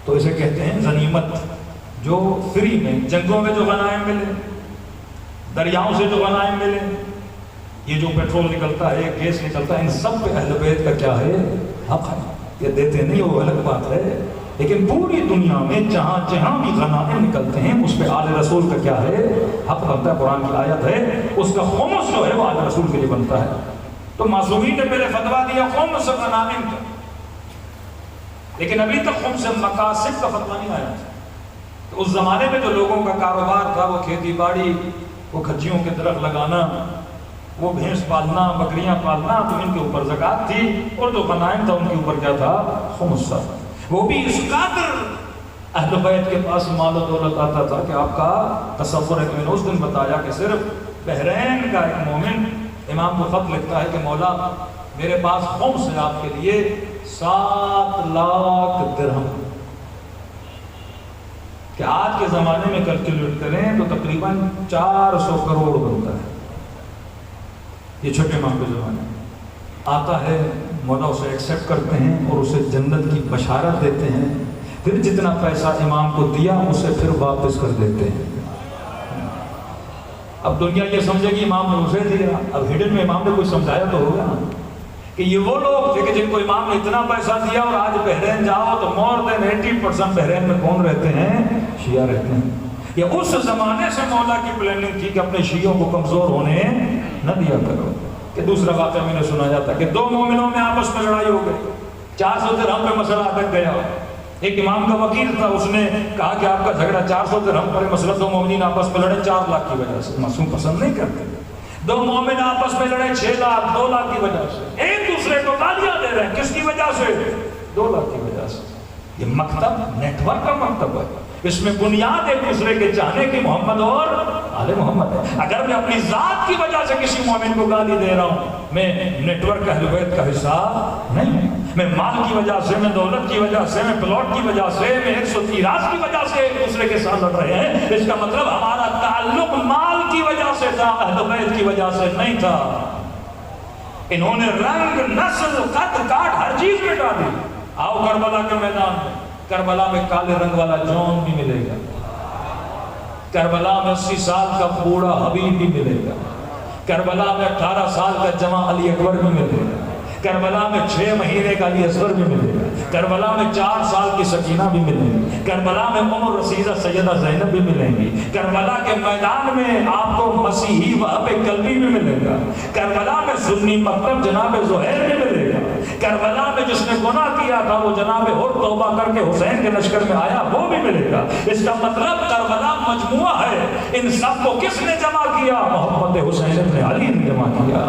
[SPEAKER 2] تو اسے کہتے ہیں غنیمت۔ جو فری میں جنگوں میں جو غنائم ملے، دریاؤں سے جو غنائم ملے، یہ جو پیٹرول نکلتا ہے، گیس نکلتا ہے، ان سب پہ اہل بیت کا کیا ہے؟ حق ہے۔ یہ دیتے نہیں وہ الگ بات ہے، لیکن پوری دنیا میں جہاں جہاں بھی غنائم نکلتے ہیں اس پہ آل رسول کا کیا ہے؟ حق بنتا ہے۔ قرآن کی آیت ہے اس کا خمس جو ہے وہ آل رسول کے لیے بنتا ہے۔ تو معصومین نے پہلے فتویٰ دیا خمس غنائم کا، لیکن ابھی تک خمس مقاصد کا فتویٰ نہیں آیا تھا۔ تو اس زمانے میں جو لوگوں کا کاروبار تھا وہ کھیتی باڑی، وہ کھجیوں کے درخت لگانا، وہ بھینس پالنا، بکریاں پالنا، تو ان کے اوپر زکوٰۃ تھی، اور جو غنائم تھا ان کے اوپر کیا تھا؟ خمس تھا۔ وہ بھی اس قدر اہل بیت کے پاس مال و دولت آتا تھا کہ آپ کا تصور ہے کہ میں نے اس دن بتایا کہ صرف بحرین کا ایک مومن امام کو خط لکھتا ہے کہ مولا میرے پاس خمس ہے آپ کے لیے 7 لاکھ درہم، کہ آج کے زمانے میں کیلکولیٹ کریں تو تقریباً 400 کروڑ بنتا ہے۔ یہ چھوٹے امام کے زمانے میں آتا ہے، مولا اسے ایکسیپٹ کرتے ہیں اور اسے جنت کی بشارت دیتے ہیں۔ پھر جتنا پیسہ امام کو دیا اسے پھر واپس کر دیتے ہیں۔ اب دنیا یہ سمجھے کہ امام نے اسے دیا، اب ہڈن میں امام نے کوئی سمجھایا تو ہوگا نا کہ یہ وہ لوگ تھے کہ جن کو امام نے اتنا پیسہ دیا، اور آج بحرین جاؤ تو مور دین 80% بحرین میں کون رہتے ہیں؟ شیعہ رہتے ہیں۔ یہ اس زمانے سے مولا کی پلاننگ تھی کہ اپنے شیعوں کو کمزور ہونے نہ دیا کرو۔ کہ دوسرا واقعہ میں نے سنا جاتا کہ دو مومنوں میں آپس میں لڑائی ہو گئی، 400 درہم پہ مسئلہ اٹک گیا۔ ایک امام کا وکیل تھا، اس نے کہا کہ آپ کا جھگڑا 400 درہم پر مسئلہ، دو مومنین آپس میں لڑے 4 لاکھ کی وجہ سے۔ معصوم پسند نہیں کرتے۔ دو مومن آپس میں لڑے 6 لاکھ 2 لاکھ کی وجہ سے، ایک دوسرے کو گالیاں دے رہے ہیں، کس کی وجہ سے؟ 2 لاکھ کی وجہ سے۔ یہ مکتب نیٹ ورک کا مکتب ہے، اس میں بنیاد ایک دوسرے کے چاہنے کی محمد اور آل محمد ہے۔ اگر میں اپنی ذات کی وجہ سے کسی مومن کو گالی دے رہا ہوں، میں نیٹ ورک اہل بیت کا حصہ نہیں ہوں۔ میں مال کی وجہ سے، میں دولت کی وجہ سے، میں پلاٹ کی وجہ سے، میں 130 کی وجہ سے ایک دوسرے کے ساتھ لڑ رہے ہیں، اس کا مطلب ہمارا تعلق مال کی وجہ سے تھا، اہل بیت کی وجہ سے نہیں تھا۔ انہوں نے رنگ، نسل، قد کاٹ ہر چیز میں ڈالی۔ آؤ کربلا کے میدان میں، کربلا میں کالے رنگ والا جون بھی ملے گا، کربلا میں 80 سال کا بوڑھا حبیب بھی ملے گا، کربلا میں 18 سال کا جواں علی اکبر بھی ملے گا، کربلا میں 6 مہینے کا علی اصغر بھی ملے گا، کربلا میں 4 سال کی سکینہ بھی ملے گی، کربلا میں عمر رسیدہ سیدہ زینب بھی ملیں گی، کربلا کے میدان میں آپ کو مسیحی وہب قلبی بھی ملے گا، کربلا میں سنی مکتب جناب زہیر بھی ملے گا، کربلا میں جس نے گناہ کیا تھا وہ جناب اور توبہ کر کے حسین کے لشکر میں آیا وہ بھی ملے گا۔ اس کا مطلب کربلا مجموعہ ہے۔ ان سب کو کس نے جمع کیا؟ محمد حسین ابن علی نے جمع کیا۔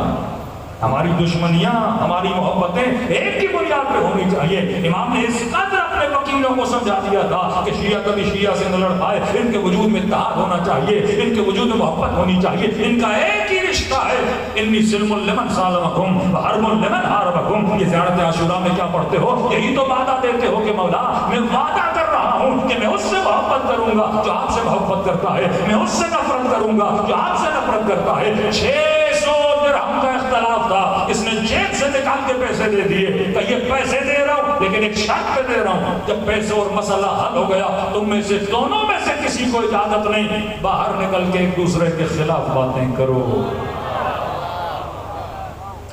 [SPEAKER 2] ہماری دشمنیاں، ہماری محبتیں ایک ہی بنیاد پہ ہونی چاہیے۔ امام نے اس قدر اپنے وکیلوں کو سمجھا دیا تھا کہ شیعہ کبھی شیعہ سے نہ لڑ پائے، ان کے وجود میں اتحاد ہونا چاہیے، ان کے وجود میں محبت ہونی چاہیے، ان کا ایک ہی رشتہ ہے۔ انی سلم لمن سالمکم وحرب لمن حاربکم۔ یہ زیارت عاشوراء میں کیا پڑھتے ہو؟ یہی تو وعدہ دیتے ہو کہ مولا میں وعدہ کر رہا ہوں کہ میں اس سے محبت کروں گا جو آپ سے محبت کرتا ہے، میں اس سے نفرت کروں گا جو آپ سے نفرت کرتا ہے۔ 600 درہم کا اختلاف تھا، اس نے جیب سے نکال کے پیسے دے دیے کہ یہ پیسے دے رہا ہوں لیکن ایک شرط پہ دے رہا ہوں، جب پیسے اور مسئلہ حل ہو گیا تم میں سے دونوں میں سے کسی کو اجازت نہیں باہر نکل کے ایک دوسرے کے خلاف باتیں کرو۔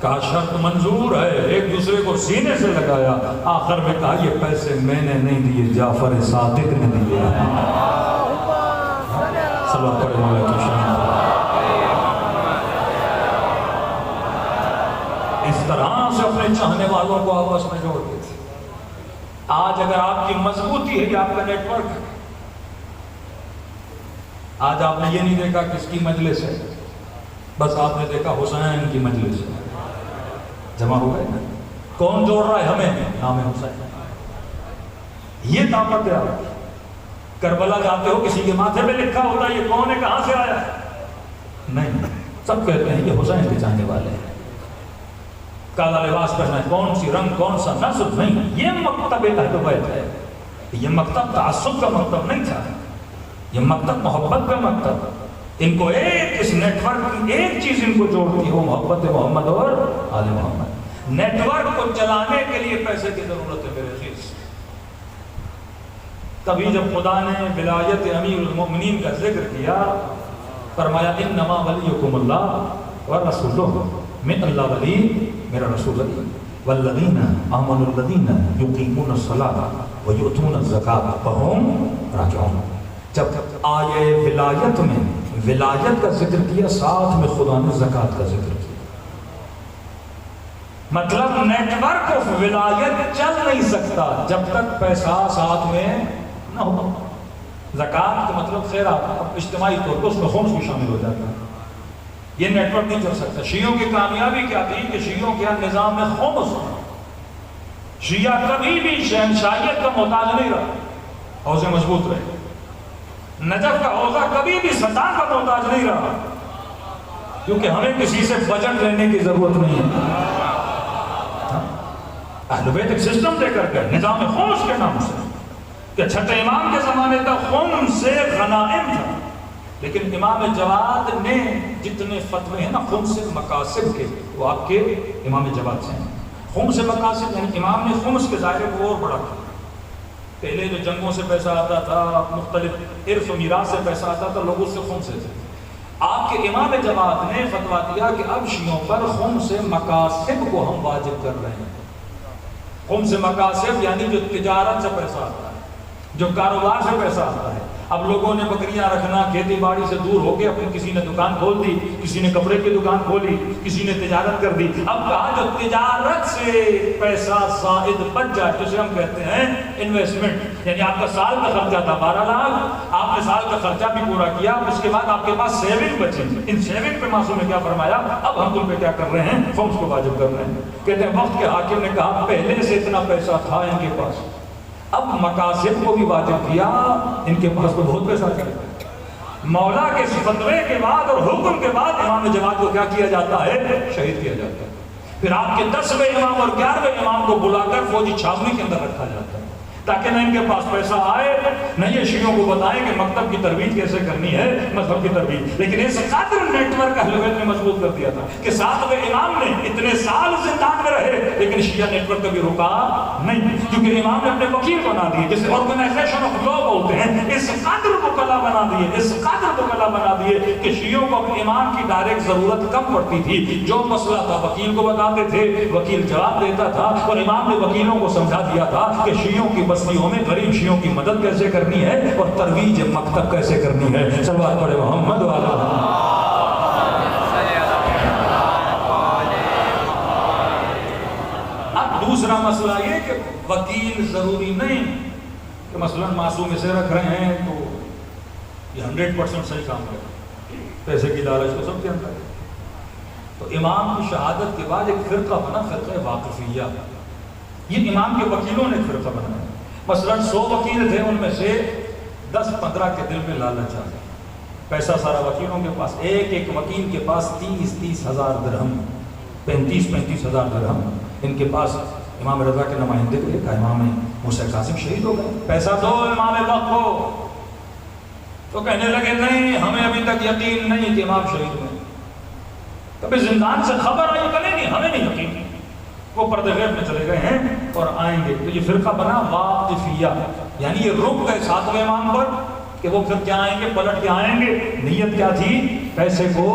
[SPEAKER 2] کہا شرط منظور ہے، ایک دوسرے کو سینے سے لگایا، آخر میں کہا یہ پیسے میں نے نہیں دیے، جعفر صادق نے دیے۔ صلوات پڑھے مولا کی شان۔ اس طرح سے اپنے چاہنے والوں کو آپس میں جوڑ دیتے۔ آج اگر آپ کی مضبوطی ہے کہ آپ کا نیٹ ورک ہے، آج آپ نے یہ نہیں دیکھا کس کی مجلس ہے، بس آپ نے دیکھا حسین کی مجلس ہے، جمع ہو گئے نا۔ کون جوڑ رہا ہے ہمیں؟ نام حسین۔ یہ طاقت ہے۔ آپ کربلا جاتے ہو، کسی کے ماتھے پہ لکھا ہوتا ہے یہ کون ہے، کہاں سے آیا؟ نہیں، سب کہتے ہیں یہ حسین کے چاہنے والے ہیں۔ کالا لباس پہنا ہے، کون سی رنگ، کون سا نسل، نہیں، یہ مکتب اہل بیت ہے۔ یہ مکتب تعصب کا مکتب نہیں تھا، یہ مکتب محبت کا مکتب۔ ان کو ایک اس نیٹ ورک کی ایک چیز ان کو جوڑتی ہو، محبت محمد اور آل محمد۔ نیٹ ورک کو چلانے کے لیے پیسے کی ضرورت ہے میرے عزیز۔ تبھی جب خدا نے ولایت امیر المؤمنین کا ذکر کیا، فرمایا انما ولیکم اللہ ورسولہ، میں اللہ ولی، میرا رسول علی، والذین آمنوا الذین یقیمون الصلاۃ ویؤتون الزکاۃ وہم راکعون۔ جب آیے ولایت میں ولایت کا ذکر کیا، ساتھ میں خدا نے زکوٰۃ کا ذکر کیا۔ مطلب نیٹ ورک آف ولایت چل نہیں سکتا جب تک پیسہ ساتھ میں نہ ہو۔ زکوٰۃ کا مطلب خیرات، اب اجتماعی طور پر اس میں خمس بھی شامل ہو جاتا ہے۔ یہ نیٹ ورک نہیں چل سکتا۔ شیعوں کی کامیابی کیا تھی کہ شیعوں کے نظام میں خمس، شیعہ کبھی بھی شہنشاہیت کا محتاج نہیں رہا، حوزے مضبوط رہے۔ نجف کا حوزہ کبھی بھی سلطان کا محتاج نہیں رہا، کیونکہ ہمیں کسی سے بجٹ لینے کی ضرورت نہیں ہے۔ اہل بیت ایک سسٹم دے کر کے نظام خمس کے نام سے، کہ چھٹے امام کے زمانے کا خمس سے غنائم تھا، لیکن امام جواد نے جتنے فتوے ہیں نا خمس مقاصد کے، وہ آپ کے امام جواد سے ہیں۔ خمس مقاصد یعنی امام نے خمس کے دائرے کو اور بڑا کیا، پہلے جو جنگوں سے پیسہ آتا تھا، مختلف ارث و میراث سے پیسہ آتا تھا، لوگ اس سے خمس سے تھے۔ آپ کے امام جماعت نے فتویٰ دیا کہ اب شیعوں پر خمس مقاصد کو ہم واجب کر رہے ہیں۔ خمس مقاصد یعنی جو تجارت سے پیسہ آتا ہے، جو کاروبار سے پیسہ آتا ہے۔ اب لوگوں نے بکریاں رکھنا، کھیتی باڑی سے دور ہو کے اپنی کسی نے دکان کھول دی، کسی نے کپڑے کی دکان کھولی، کسی نے تجارت کر دی۔ اب کہا جو تجارت سے پیسہ زائد بچ جائے، جسے ہم کہتے ہیں انویسٹمنٹ، یعنی آپ کا سال کا خرچہ تھا 12 لاکھ، آپ نے سال کا خرچہ بھی پورا کیا، اس کے بعد آپ کے پاس سیونگ بچے، ان سیونگ پہ معصوم نے کیا فرمایا؟ اب ہم تم پہ کیا کر رہے ہیں؟ خمس کو واجب کر رہے ہیں۔ کہتے ہیں وقت کے حاکم نے کہا پہلے سے اتنا پیسہ تھا ان کے پاس، اب مقاصد کو بھی واجب کیا، ان کے پاس تو بہت پیسہ تھا۔ مولا کے فتوے کے بعد اور حکم کے بعد امام جماعت کو کیا کیا جاتا ہے؟ شہید کیا جاتا ہے۔ پھر آپ کے 10ویں امام اور 11ویں امام کو بلا کر فوجی چھاؤنی کے اندر رکھا جاتا ہے، تاکہ نہ ان کے پاس پیسہ آئے، نہ یہ شیعوں کو بتائیں کہ مکتب کی ترویج کیسے کرنی ہے، مذہب کی ترویج۔ لیکن اس قدر نیٹ ورک اہل بیت نے مضبوط کر دیا تھا کہ 7ویں امام نے اتنے سال زندان میں رہے، لیکن شیعہ نیٹ ورک کبھی رکا نہیں، کیونکہ امام نے اپنے وکیل بنا دیے، جسے آرگنائزیشن آف لا بولتے ہیں۔ اس قدر وکلا بنا دیے، اس قدر وکلا بنا دیے کہ شیعوں کو اپنے امام کی ڈائریکٹ ضرورت کم پڑتی تھی۔ جو مسئلہ تھا وکیل کو بتاتے تھے، وکیل جواب دیتا تھا، اور امام نے وکیلوں کو سمجھا دیا تھا کہ شیعوں کی بستیوں میں غریب شیعوں کی مدد کیسے کرنی ہے اور ترویج مکتب کیسے کرنی ہے۔ صلوات پڑھے محمد والا۔ اب دوسرا مسئلہ یہ کہ وکیل ضروری نہیں کہ مثلا معصوم اسے رکھ رہے ہیں تو یہ 100% صحیح کام کرے، پیسے کی لالچ تو سب کے اندر ہے۔ تو امام کی شہادت کے بعد ایک فرقہ بنا، فرقہ واقفیہ۔ یہ امام کے وکیلوں نے ایک فرقہ بنایا۔ مثلا 100 وکیل تھے، ان میں سے 10-15 کے دل میں لالچ آ گئی، پیسہ سارا وکیلوں کے پاس، ایک وکیل کے پاس 30 ہزار درہم، 35 ہزار درہم ان کے پاس۔ امام رضا کے نمائندے کو لکھا، امام موسیٰ کاظم شہید ہو گئے، پیسہ دو امام وقت کو۔ تو کہنے لگے نہیں، ہمیں ابھی تک یقین نہیں کہ امام شہید ہوئے۔ کبھی زندان سے خبر آئی، کہ نہیں ہمیں نہیں یقین، وہ پردے غیب میں چلے گئے ہیں اور آئیں گے۔ تو یہ فرقہ بنا واقفیہ، یعنی یہ رک گئے 7ویں امام پر کہ وہ پھر کیا آئیں گے، پلٹ کے آئیں گے۔ نیت کیا تھی؟ پیسے کو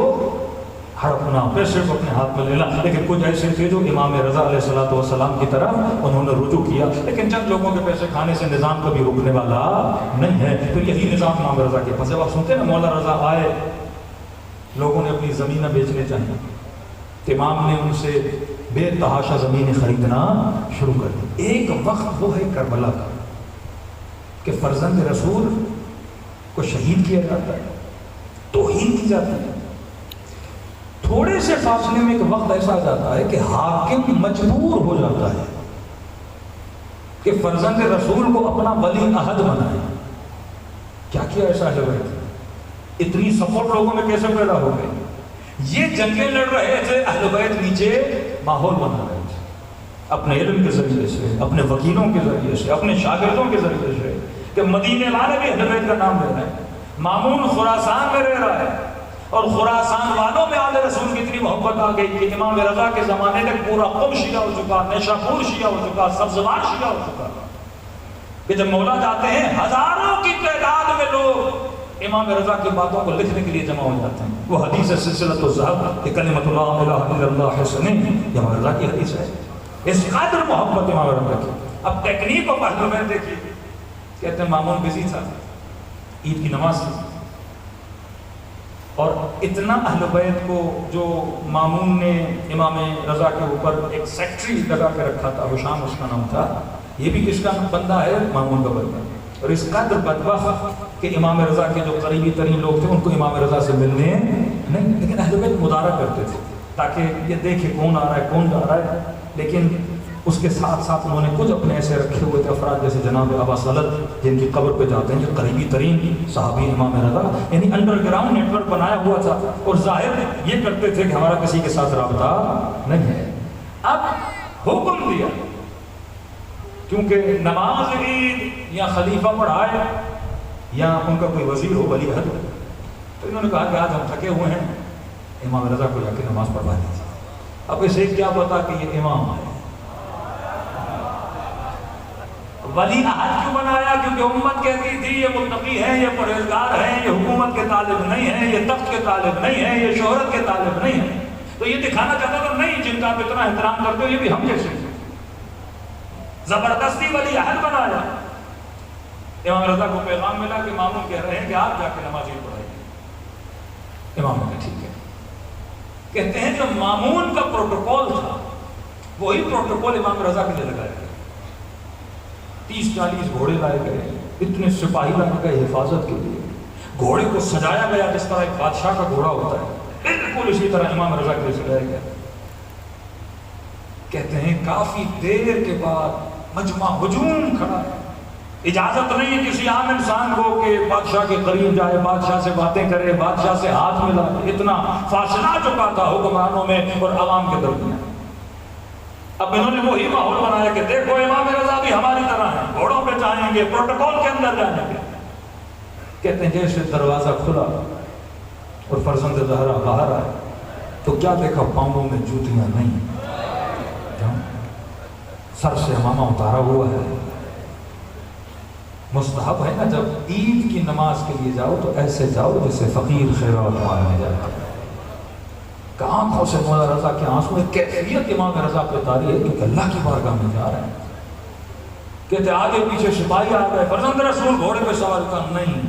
[SPEAKER 2] ہڑپنا، پیسے کو اپنے ہاتھ میں لینا۔ لیکن کچھ ایسے تھے جو امام رضا علیہ السلام کی طرف انہوں نے رجوع کیا، لیکن چند لوگوں کے پیسے کھانے سے نظام کبھی رکنے والا نہیں ہے۔ تو یہی نظام امام رضا کے پاس ہے۔ آپ سنتے ہیں نا، مولا رضا آئے، لوگوں نے اپنی زمینیں بیچنے چاہیے، امام نے ان سے بے تحاشا زمینیں خریدنا شروع کر دی۔ ایک وقت وہ ہے کربلا کا کہ فرزند رسول کو شہید کیا جاتا ہے، توہین کی جاتی ہے۔ تھوڑے سے فاصلے میں ایک وقت ایسا آ جاتا ہے کہ حاکم مجبور ہو جاتا ہے کہ فرزند رسول کو اپنا ولی عہد بنائے۔ کیا کیا ایسا ہے؟ اتنی سپورٹ لوگوں میں کیسے پیدا ہو گئے؟ یہ جنگیں لڑ رہے تھے، اہل بیت نیچے ماحول بنا رہے تھے، اپنے علم کے ذریعے سے، اپنے وکیلوں کے ذریعے سے، اپنے شاگردوں کے ذریعے سے، کہ مدینے والے بھی اہل بیت کا نام لے رہے ہیں۔ مامون خراسان میں رہ رہا ہے، اور خراسان والوں میں آل رسول کی اتنی محبت آ گئی کہ امام رضا کے زمانے تک پورا قم شیعہ ہو چکا، نیشاپور شیعہ ہو چکا، سبزوار شیعہ ہو چکا، کہ جب مولا جاتے ہیں ہزاروں کی تعداد میں لوگ امام رضا کی باتوں کو لکھنے کے لیے جمع ہو جاتے ہیں۔ وہ حدیث ہے سلسلۃ الذھب کہ کلمۃ لا الہ الا اللہ حسن، یہ امام رضا کی حدیث ہے۔ اس قدر محبت امام رضا کی۔ اب ٹیکنیک کو پہلو میں دیکھیے، کہتے ہیں مامون بزی تھا، عید کی نماز تھی، اور اتنا اہل بیت کو جو مامون نے امام رضا کے اوپر ایک سیکٹری لگا کے رکھا تھا، حشام اس کا نام تھا، یہ بھی کس کا بندہ ہے؟ مامون کا بندہ۔ اور اس قدر بدبخت کہ امام رضا کے جو قریبی ترین لوگ تھے ان کو امام رضا سے ملنے نہیں، لیکن اہل بیت مدارہ کرتے تھے تاکہ یہ دیکھے کون آ رہا ہے کون جا رہا ہے۔ لیکن اس کے ساتھ ساتھ انہوں نے کچھ اپنے ایسے رکھے ہوئے تھے افراد جیسے جناب ابا سلط، جن کی قبر پہ جاتے ہیں، یہ قریبی ترین صحابی امام رضا، یعنی انڈر گراؤنڈ نیٹ ورک بنایا ہوا تھا، اور ظاہر یہ کرتے تھے کہ ہمارا کسی کے ساتھ رابطہ نہیں ہے۔ اب حکم دیا، کیونکہ نماز عید یا خلیفہ پڑھائے یا ان کا کوئی وزیر ہو ولی عہد، تو انہوں نے کہا کہ آج ہم تھکے ہوئے ہیں، امام رضا کو جا کے نماز پڑھوا دیجیے۔ اب اسے کیا پتا کہ یہ امام ہے، ولی عہد کیوں بنایا؟ کیونکہ امت کہتی تھی یہ متقی ہیں، یہ پرہیزگار ہیں، یہ حکومت کے طالب نہیں ہیں، یہ تخت کے طالب نہیں ہیں، یہ شہرت کے طالب نہیں ہیں. تو یہ دکھانا چاہتا تھا نہیں، جن کا آپ اتنا احترام کرتے ہو یہ بھی ہم جیسے ہیں. زبردستی ولی عہد بنایا. امام رضا کو پیغام ملا کہ مامون کہہ رہے ہیں کہ آپ جا کے نماز پڑھائیے. امام نے کہا ٹھیک ہے. کہتے ہیں جو مامون کا پروٹوکول تھا وہی پروٹوکول امام رضا کے لیے لگایا گیا. 30-40 گھوڑے لائے گئے، اتنے سپاہی لگے گئے حفاظت کے لیے. گھوڑے کو سجایا گیا جس طرح ایک بادشاہ کا گھوڑا ہوتا ہے، بالکل اسی طرح امام رضا کے لیے سجایا گیا. کہتے ہیں کافی دیر کے بعد مجمع ہجوم کھڑا ہے. اجازت نہیں ہے کسی عام انسان کو کہ بادشاہ کے قریب جائے، بادشاہ سے باتیں کرے، بادشاہ سے ہاتھ ملائے. اتنا فاصلہ چکا تھا حکمرانوں میں اور عوام کے درمیان. اب انہوں نے وہی ماحول بنایا کہ دیکھو امام رضا بھی ہماری طرح ہیں، گھوڑوں پہ جائیں گے، پروٹوکول کے اندر جائیں گے. کہتے ہیں جیسے دروازہ کھلا اور فرزند زہرا باہر آئے تو کیا دیکھا؟ پاؤں میں جوتیاں نہیں، سر سے امامہ اتارا ہوا ہے. مستحب ہے نا جب عید کی نماز کے لیے جاؤ تو ایسے جاؤ جیسے فقیر خیرات مانگنے جاتا ہے. آنکھوں سے مولا رضا کے آنسو میں کیفیت امام رضا پہ اتاری ہے کیونکہ اللہ کی بارگاہ میں جا رہے ہیں. کہتے آگے پیچھے سپاہی آ گئے. فرزند رسول گھوڑے پہ سوار کا نہیں،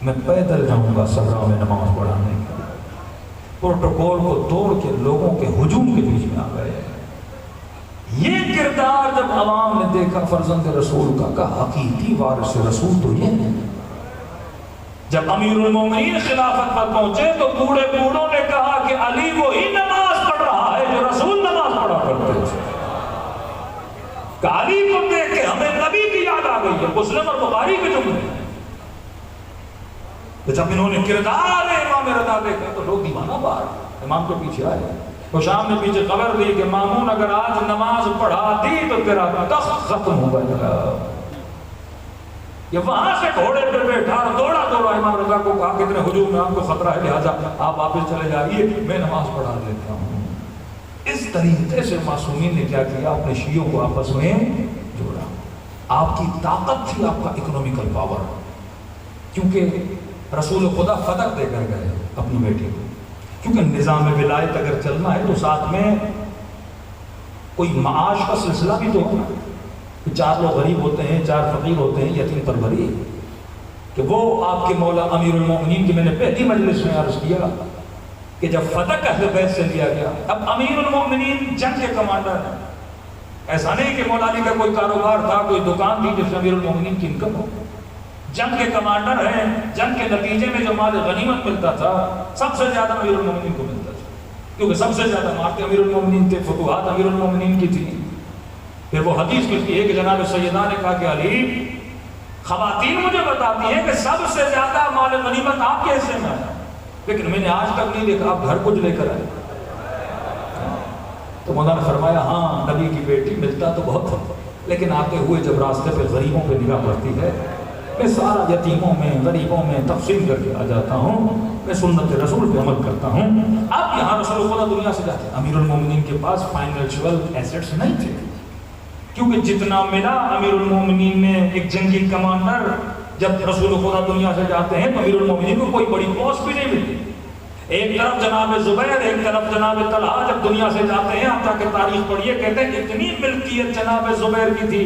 [SPEAKER 2] میں پیدل جاؤں گا صحرا میں نماز پڑھانے کے لیے. پروٹوکول کو توڑ کے لوگوں کے ہجوم کے بیچ میں آ گئے. یہ کردار جب عوام نے دیکھا فرزند رسول کا، کہا حقیقی وارث رسول تو یہ ہے. جب امیر المومنین خلافت پر پہنچے تو بوڑھے بوڑھوں نے کہا کہ علی وہی نماز پڑھ رہا ہے جو رسول نماز پڑھا کرتے تھے. کہ علی کو دیکھ کے ہمیں نبی کی یاد آ گئی ہے. مسلم اور بخاری کے جملے. جب انہوں نے کردار امام رضا دیکھا تو لوگ دیوانہ باہر امام کے پیچھے آئے. وہ شام نے پیچھے خبر دی کہ مامون اگر آج نماز پڑھا دی تو تیرا تخت ختم ہو گیا. یہ وہاں سے گھوڑے پہ بیٹھا دوڑا امام رضا کو کہا کہ اتنے ہجوم میں آپ کو خطرہ ہے لہذا آپ واپس چلے جائیے، میں نماز پڑھا دیتا ہوں. اس طریقے سے معصومین نے کیا کیا؟ اپنے شیعوں کو آپس میں جوڑا. آپ کی طاقت تھی آپ کا اکنومیکل پاور، کیونکہ رسول خدا فتح دے کر گئے اپنی بیٹی کو. کیونکہ نظام ولایت اگر چلنا ہے تو ساتھ میں کوئی معاش کا سلسلہ بھی تو ہونا. 4 لوگ غریب ہوتے ہیں، 4 فقیر ہوتے ہیں، یتیم پروری. کہ وہ آپ کے مولا امیر المومنین کی میں نے پہلی مجلس میں عرض کیا کہ جب فتح اہل بیت سے لیا گیا، اب امیر المومنین جنگ کے کمانڈر ہیں. ایسا نہیں کہ مولا علی کا کوئی کاروبار تھا، کوئی دکان تھی جس سے امیر المومنین کی انکم ہو. جنگ کے کمانڈر ہیں. جنگ کے نتیجے میں جو مال غنیمت ملتا تھا سب سے زیادہ امیر المومنین کو ملتا تھا، کیونکہ سب سے زیادہ مارتے امیر المومنین تھے، فتوحات امیر المومنین کی تھی. پھر وہ حدیث ملتی ہے کہ جناب سیدہ نے کہا کہ علی، خواتین مجھے بتاتی ہیں کہ سب سے زیادہ مال غنیمت آپ کے حصے میں آیا، لیکن میں نے آج تک نہیں دیکھا آپ گھر کچھ لے کر آئے. تو مولا نے فرمایا ہاں نبی کی بیٹی ملتا تو بہت ہے، لیکن آتے ہوئے جب راستے پہ غریبوں پہ نگاہ پڑتی ہے، میں سارا یتیموں میں غریبوں میں تقسیم کر کے آ جاتا ہوں، میں سنت رسول پہ عمل کرتا ہوں. اب یہاں رسول خدا دنیا سے جاتے ہیں. امیر المومنین کے پاس فائنینشیل ایسٹس نہیں تھے، کیونکہ جتنا ملا امیر المومنین نے ایک جنگی کمانڈر جب رسول خدا دنیا سے جاتے ہیں تو امیر المومنین کو کوئی بڑی پوسٹ بھی نہیں ملتی. ایک طرف جناب زبیر، ایک طرف جناب طلحہ جب دنیا سے جاتے ہیں، آپ جا کے تاریخ پڑھیے، کہتے ہیں اتنی ملکیت جناب زبیر کی تھی،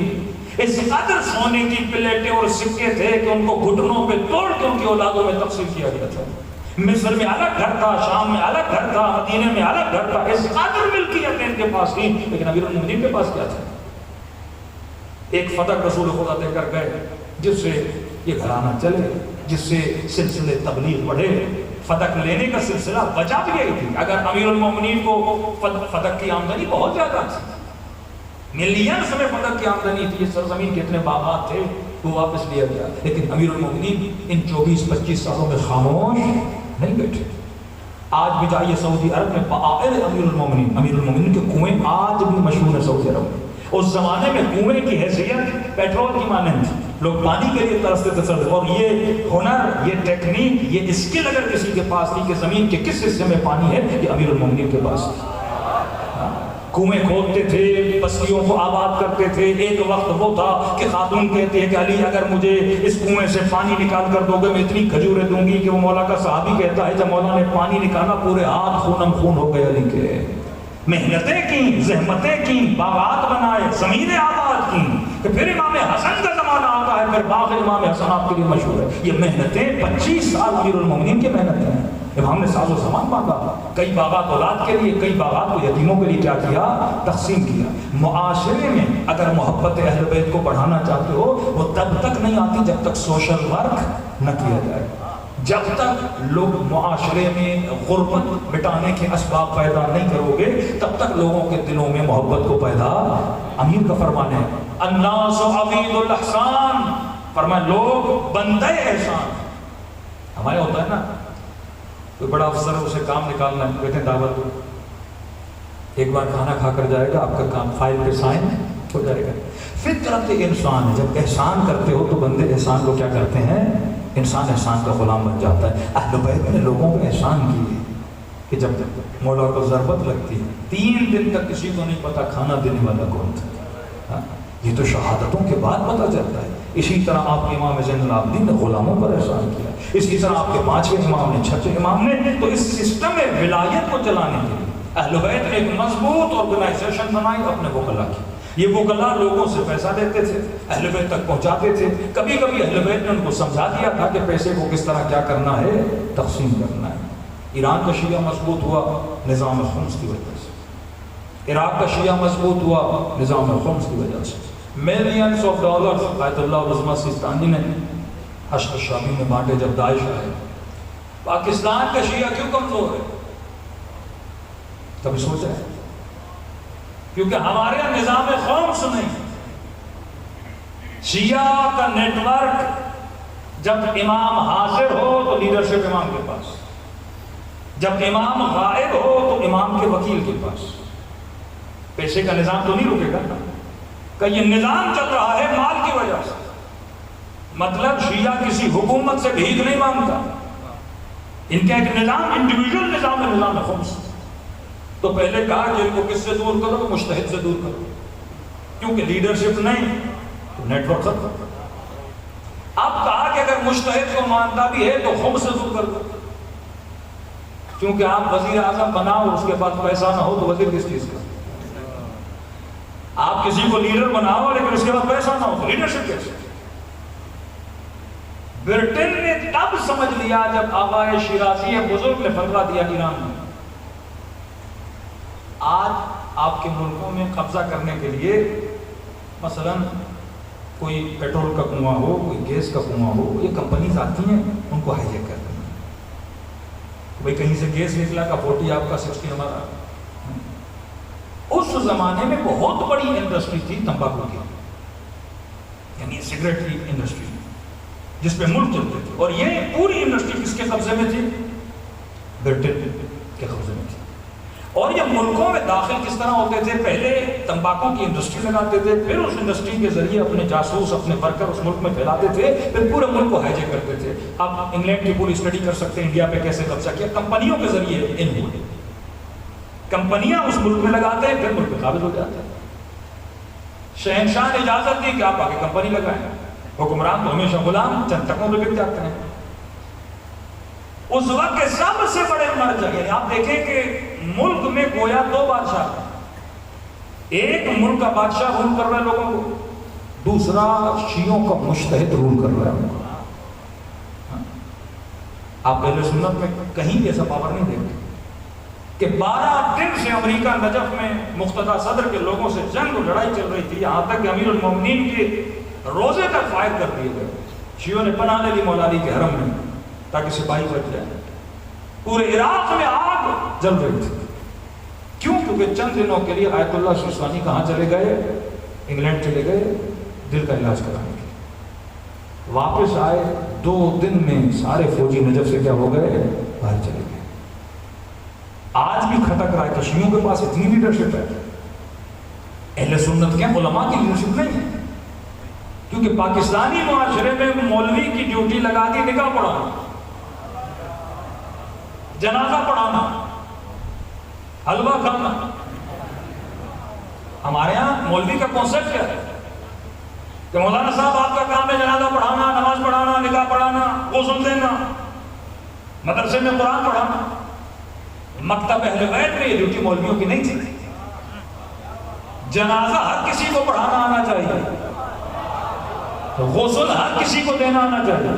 [SPEAKER 2] اس قدر سونے کی پلیٹیں اور سکے تھے کہ ان کو گھٹنوں پہ توڑ کے ان کی اولادوں میں تقسیم کیا گیا تھا. مصر میں الگ گھر تھا، شام میں الگ گھر تھا، مدینے میں الگ گھر تھا. اس قدر ملکیت ان کے پاس تھی، لیکن امیر المومنین کے پاس کیا تھا؟ ایک فتح رسول خدا دے کر گئے جس سے یہ گھرانہ چلے، جس سے سلسلے تبلیغ بڑھے. فتح لینے کا سلسلہ وجہ بھی یہی تھی. اگر امیر المومنین کو فتح کی آمدنی بہت زیادہ تھی، ملینز میں فتح کی آمدنی تھی، سرزمین کے اتنے باغات تھے، وہ واپس لیا گیا. لیکن امیر المومنین ان 24-25 سالوں میں خاموش نہیں بیٹھے. آج بھی جائیے سعودی عرب میں بآئر امیر المومنین کے کنویں آج بھی مشہور ہے سعودی عرب میں. اس زمانے میں کنویں کی حیثیت پیٹرول کی مانند تھی، لوگ پانی کے لیے ترستے تھے. اور یہ ہنر، یہ ٹیکنیک، یہ اسکل اگر کسی کے پاس تھی کہ زمین کے کس حصے میں پانی ہے، یہ امیر المومنین کے پاس تھی. کنویں کھودتے تھے، بستیوں کو آباد کرتے تھے. ایک وقت وہ تھا کہ خاتون کہتی ہے کہ علی اگر مجھے اس کنویں سے پانی نکال کر دو گے میں اتنی کھجوریں دوں گی کہ وہ مولا کا صحابی کہتا ہے جب مولا نے پانی نکالا پورے ہاتھ خونم خون ہو گئے علی کے. محنتیں کی، زحمتیں کی، باغات بنائے، زمینیں آباد کی. کہ پھر امام حسن کا زمانہ آتا ہے، پھر باغ امام حسن آپ کے لیے مشہور ہے. یہ محنتیں 25 سال امیر المومنین کی محنتیں ہیں. اب ہم نے ساز و سامان مانگا، کئی باغات اولاد کے لیے، کئی باغات کو یتیموں کے لیے کیا کیا؟ تقسیم کیا. معاشرے میں اگر محبت اہل بیت کو بڑھانا چاہتے ہو وہ تب تک نہیں آتی جب تک سوشل ورک نہ کیا جائے. جب تک لوگ معاشرے میں غربت مٹانے کے اسباب پیدا نہیں کرو گے تب تک لوگوں کے دلوں میں محبت کو پیدا. امیر کا فرمان ہے الناس عبید الاحسان، فرمایا لوگ بندے احسان. ہمارے ہوتا ہے نا کوئی بڑا افسر اسے کام نکالنا ہے، کہتے ہیں دعوت دو، ایک بار کھانا کھا کر جائے گا آپ کا کام فائل پہ سائن ہو جائے گا. فطرت انسان ہے، جب احسان کرتے ہو تو بندے احسان کو کیا کرتے ہیں؟ انسان احسان کا غلام بن جاتا ہے. اہل بیت نے لوگوں کو احسان کیے کہ جب مولا کو ضربت لگتی ہے 3 دن تک کسی کو نہیں پتا کھانا دینے والا کون تھا. یہ تو شہادتوں کے بعد پتا چلتا ہے. اسی طرح آپ کے امام زین العابدین نے غلاموں پر احسان کیا. اسی طرح آپ کے 5ویں امام نے 6ویں امام نے. تو اس سسٹم ولایت کو چلانے کے لیے اہل بیت نے ایک مضبوط آرگنائزیشن بنائی، اپنے وکلا کی. یہ وکلا لوگوں سے پیسہ لیتے تھے، اہل بیت تک پہنچاتے تھے. کبھی کبھی اہل بیت نے ان کو سمجھا دیا تھا کہ پیسے کو کس طرح کیا کرنا ہے، تقسیم کرنا ہے. ایران کا شیعہ مضبوط ہوا نظام خمس کی وجہ سے. عراق کا شیعہ مضبوط ہوا نظام خمس کی وجہ سے. ملینز آف ڈالرز آیت اللہ عظمہ سیستانی نے حشد الشامی میں بانٹے جب داعش آئے. پاکستان کا شیعہ کیوں کمزور ہے؟ کبھی سوچا ہے؟ کیونکہ ہمارے یہاں نظام خمس نہیں. شیعہ کا نیٹ ورک جب امام حاضر ہو تو لیڈرشپ امام کے پاس، جب امام غائب ہو تو امام کے وکیل کے پاس. پیسے کا نظام تو نہیں رکے گا نا، کہ یہ نظام چل رہا ہے مال کی وجہ سے. مطلب شیعہ کسی حکومت سے بھیک نہیں مانگتا، ان کا ایک نظام انڈیویجول نظام ہے، نظام خمس. تو پہلے کہا کہ ان کو کس سے دور کرو؟ مجتہد سے دور کرو. کیونکہ لیڈرشپ نہیں تو نیٹ ورک ختم. اب کہا کہ اگر مجتہد کو مانتا بھی ہے تو خمس سے دور کر دو. کیونکہ آپ وزیر اعظم بناؤ اور اس کے پاس پیسہ نہ ہو تو وزیر کس چیز کا؟ آپ کسی کو لیڈر بناؤ لیکن اس کے پاس پیسہ نہ ہو تو لیڈرشپ کیسے؟ برٹن نے تب سمجھ لیا جب آقائے شیرازی بزرگ نے فتویٰ دیا ایران میں. آج آپ کے ملکوں میں قبضہ کرنے کے لیے مثلا کوئی پیٹرول کا کنواں ہو، کوئی گیس کا کنواں ہو، یہ کمپنیز آتی ہیں ان کو ہائی جیک کر دیں. بھئی کہیں سے گیس نکلا کا 40 آپ کا 60 ہمارا. اس زمانے میں بہت بڑی انڈسٹری تھی تمباکو کی، یعنی سگریٹ کی انڈسٹری جس پہ ملک چلتے تھے. اور یہ پوری انڈسٹری کس کے قبضے میں تھی؟ برٹن کے قبضے میں تھی. اور یہ ملکوں میں داخل کس طرح ہوتے تھے؟ پہلے تمباکو کی انڈسٹری لگاتے تھے، پھر اس انڈسٹری کے ذریعے اپنے جاسوس اپنے ورکر اس ملک میں پھیلاتے تھے، پھر پورے ملک کو ہائیجیک کرتے تھے. اب انگلینڈ کی پوری اسٹڈی کر سکتے ہیں انڈیا پہ کیسے قبضہ کیا. کمپنیوں کے ذریعے ان ہوئے، کمپنیاں اس ملک میں لگاتے ہیں پھر ملک پہ قابض ہو جاتے ہیں. شہنشاہ نے اجازت دی کہ آپ آگے کمپنی لگائیں. حکمران تو ہمیشہ غلام چند ٹکوں پہ بک جاتے ہیں. اس وقت کے سب سے بڑے مرجع، یعنی آپ دیکھیں کہ ملک میں گویا 2 بادشاہ ہیں. ایک ملک کا بادشاہ رول کر رہا ہے لوگوں کو، دوسرا شیعوں کا مجتہد رول کر رہا ہے. آپ اہل سنت میں کہیں بھی ایسا پاور نہیں دیکھتے کہ 12 دن سے امریکہ نجف میں مقتدی صدر کے لوگوں سے جنگ و لڑائی چل رہی تھی، یہاں تک کہ امیر المومنین کے روزے تک فائر کر دیے گئے. شیعوں نے پناہ لے لی مولا علی کے حرم میں تاکہ سپاہی بچ جائے. پورے عراق میں آگ جل رہی تھی. کیوں؟ کیونکہ چند دنوں کے لیے آیت اللہ سیستانی کہاں چلے گئے؟ انگلینڈ چلے گئے دل کا علاج کرانے کے لیے. واپس آئے 2 دن میں سارے فوجی نجف سے کیا ہو گئے؟ باہر چلے گئے. آج بھی کھٹک رہا ہے کہ شیعوں کے پاس اتنی لیڈرشپ ہے. اہل سنت کے علماء کی لیڈرشپ نہیں ہے. کیونکہ پاکستانی معاشرے میں مولوی کی ڈیوٹی لگا دی نکاح پڑھانا، جنازہ پڑھانا، حلوہ کھانا. ہمارے یہاں مولوی کا کانسیپٹ کیا ہے کہ مولانا صاحب آپ کا کام ہے جنازہ پڑھانا، نماز پڑھانا، نکاح پڑھانا، غسل دینا، مدرسے میں قرآن پڑھانا. مکتب اہل بیت میں یہ ڈیوٹی مولویوں کی نہیں تھی. جنازہ ہر کسی کو پڑھانا آنا چاہیے، غسل ہر کسی کو دینا آنا چاہیے.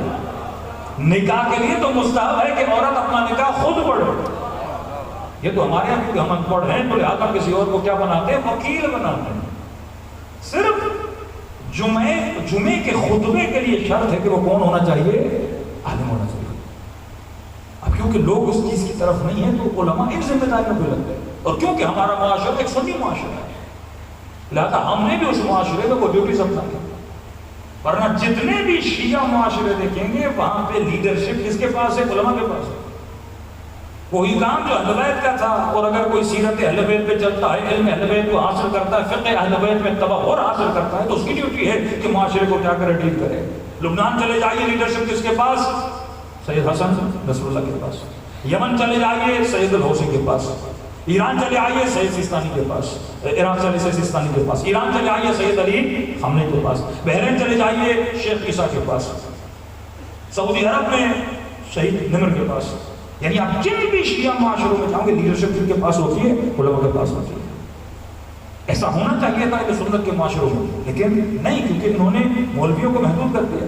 [SPEAKER 2] نکاح کے لیے تو مستحب ہے کہ عورت اپنا نکاح خود پڑھے. یہ تو ہمارے یہاں کیونکہ ہم ان پڑھ ہیں تو لہٰذا کسی اور کو کیا بناتے ہیں؟ وکیل بناتے ہیں. صرف جمعے کے خطبے کے لیے شرط ہے کہ وہ کون ہونا چاہیے؟ عالم ہونا چاہیے. اب کیونکہ لوگ اس چیز کی طرف نہیں ہیں تو علماء ان ذمہ داریوں پہ لگتے ہیں. اور کیونکہ ہمارا معاشرہ ایک سنی معاشرہ ہے لہٰذا ہم نے بھی اس معاشرے میں وہ ڈیوٹی سمجھا. ورنہ جتنے بھی شیعہ معاشرے دیکھیں گے وہاں پہ لیڈرشپ کس کے پاس ہے؟ علماء کے پاس ہے. وہی کام جو اہل بیت کا تھا. اور اگر کوئی سیرت اہل بیت پہ چلتا ہے، علم اہل بیت کو حاصل کرتا ہے، فقہ اہل بیت میں تبحر حاصل کرتا ہے تو اس کی ڈیوٹی ہے کہ معاشرے کو کیا کرے؟ ڈیل کرے. لبنان چلے جائیے لیڈرشپ کس کے پاس؟ سید حسن نصر اللہ کے پاس. یمن چلے جائیے سید الحوثی کے پاس. ایران چلے آئیے سید سیستانی کے پاس. عراق چلے سید سیستانی کے پاس. ایران چلے آئیے سید علی خامنئی کے پاس. بحرین چلے جائیے شیخ عیسیٰ کے پاس. سعودی عرب میں شہید نمر کے پاس. یعنی آپ جن بھی شیعہ معاشروں میں جاؤں گے لیڈرشپ جن کے پاس ہوتی ہے علماء کے پاس ہوتی ہے. ایسا ہونا چاہیے تھا کہ سنت کے معاشروں میں، لیکن نہیں، کیونکہ انہوں نے مولویوں کو محدود کر دیا.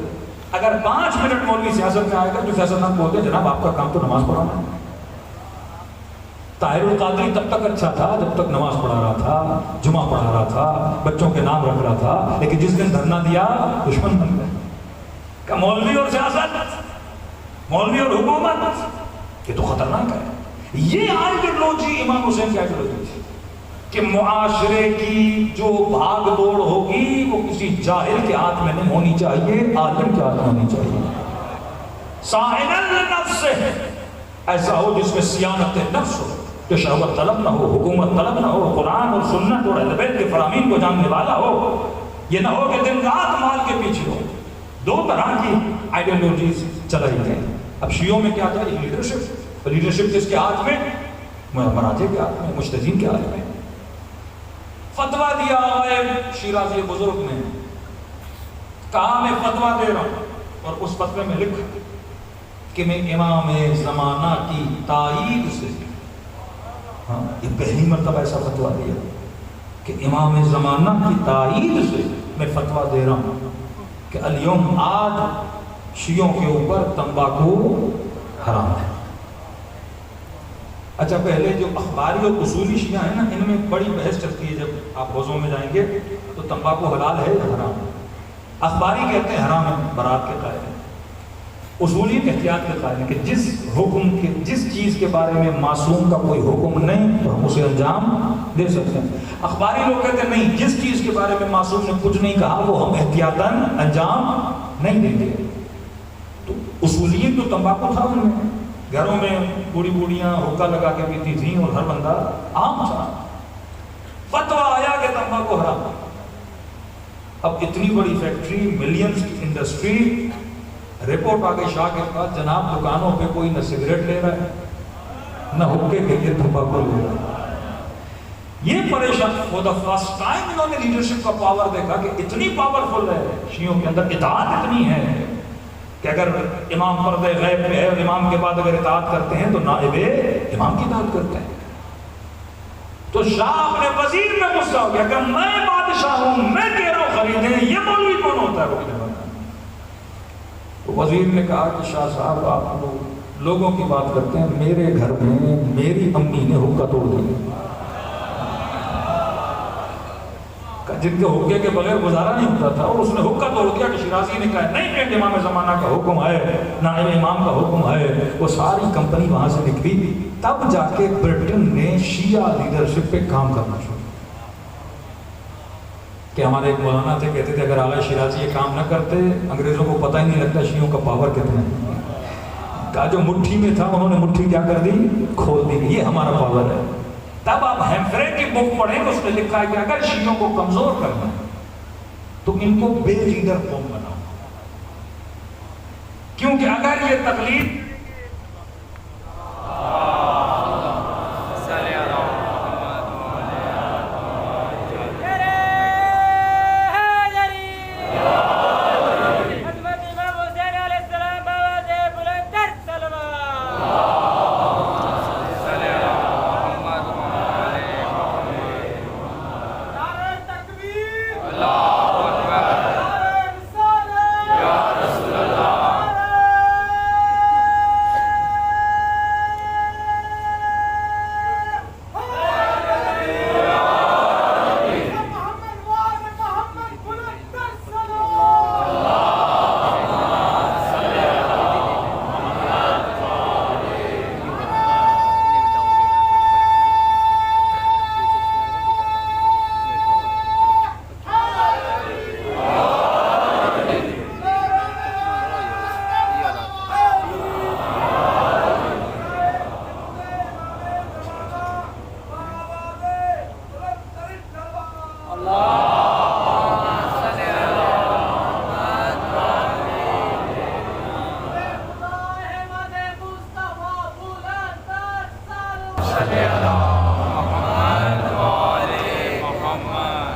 [SPEAKER 2] اگر 5 منٹ مولوی سیاست میں آئے گا جو فیصل نام بولتے ہیں جناب آپ کا کام تو نماز پڑھانا ہے. طاہر القادری تب تک اچھا تھا جب تک نماز پڑھا رہا تھا، جمعہ پڑھا رہا تھا، بچوں کے نام رکھ رہا تھا، لیکن جس دن دھرنا دیا دشمن بن گئے. کہ مولوی اور سیاست، مولوی اور حکومت، یہ تو خطرناک ہے. یہ آئیڈیالوجی امام حسین کی آئیڈیالوجی تھی کہ معاشرے کی جو بھاگ دوڑ ہوگی وہ کسی جاہل کے ہاتھ میں نہیں ہونی چاہیے، عالم کے ہاتھ میں ہونی چاہیے. صاحب النفس ایسا ہو جس میں صیانت نفس ہو، کہ شہوت طلب نہ ہو، حکومت طلب نہ ہو، قرآن اور سنت اور اہل بیت کے فرامین کو جاننے والا ہو. یہ نہ ہو کہ دن رات مال کے پیچھے ہو. 2 طرح کی آئیڈیالوجیز چلائی گئی. اب شیعوں میں کیا تھا؟ لیڈرشپ. لیڈرشپ کس کے ہاتھ میں؟ مراجع کے ہاتھ میں، مجتہدین کے ہاتھ میں. فتویٰ دیا شیرازی بزرگ نے، کہا میں فتویٰ دے رہا ہوں، اور اس فتوے میں لکھا کہ میں امام زمانہ کی تائید سے، یہ پہلی مرتبہ ایسا فتویٰ دیا کہ امام زمانہ کی تائید سے میں فتویٰ دے رہا ہوں کہ الیوم آج شیعوں کے اوپر تمباکو حرام ہے. اچھا پہلے جو اخباری اور اصولی شیعہ ہیں نا، ان میں بڑی بحث چلتی ہے. جب آپ روزوں میں جائیں گے تو تمباکو حلال ہے یا حرام ہے؟ اخباری کہتے ہیں حرام ہے، برات کے قائل ہیں. اصولی احتیاط کے قائل ہیں کہ جس چیز کے بارے میں معصوم کا کوئی حکم نہیں تو ہم اسے انجام دے سکتے ہیں. اخباری لوگ کہتے ہیں نہیں، جس چیز کے بارے میں معصوم نے کچھ نہیں کہا وہ ہم احتیاطاً انجام نہیں دیں گے. تو اصولیت تو تمباکو تھا ان میں، گھروں میں بوڑھی بوڑھیاں حکا لگا کے پیتی تھیں اور ہر بندہ عام تھا. فتویٰ آیا کہ تمباکو حرام. اب اتنی بڑی فیکٹری، ملینز کی انڈسٹری، رپورٹ آ گئی شاہ کے پاس، جناب دکانوں پہ کوئی نہ سگریٹ لے رہا ہے نہ حکے کے لیے تمباکو لے رہا ہے. یہ پریشان فور دا فرسٹ ٹائم انہوں نے لیڈرشپ کا پاور دیکھا کہ اتنی پاورفل ہے شیعوں کے اندر، اطاعت اتنی ہے کہ اگر امام پردہ غیب پہ ہے اور امام کے بعد اگر اطاعت کرتے ہیں تو نائب امام کی اطاعت کرتے ہیں. تو شاہ اپنے وزیر میں غصہ ہو گیا کہ میں بادشاہ ہوں، میں کہہ رہا ہوں خریدیں، یہ مولوی کون ہوتا ہے وہ کہہ رہا ہے. تو وزیر نے کہا کہ شاہ صاحب آپ لوگوں کی بات کرتے ہیں، میرے گھر میں میری امی نے حکا توڑ دیا، جن کے حکے کے بغیر گزارا نہیں ہوتا تھا، اور اس نے حکا توڑ دیا. کہ شیرازی نے کہا نہیں کہ امام زمانہ کا حکم ہے، نائب امام کا حکم ہے. وہ ساری کمپنی وہاں سے نکلی. تب جا کے برٹن نے شیعہ لیڈرشپ پہ کام کرنا شروع کہ ہمارے ایک مولانا تھے، کہتے تھے اگر آغا شیرازی یہ کام نہ کرتے انگریزوں کو پتہ ہی نہیں لگتا شیعوں کا پاور کتنا ہے. کہا جو مٹھی میں تھا انہوں نے مٹھی کیا کر دی؟ کھول دی. یہ ہمارا پاور ہے. تب آپ ہیمفرے کی بک پڑھیں تو اس میں لکھا ہے کہ اگر شیعوں کو کمزور کرنا ہے تو ان کو بے لیڈر قوم بناؤ، کیونکہ اگر یہ تقلید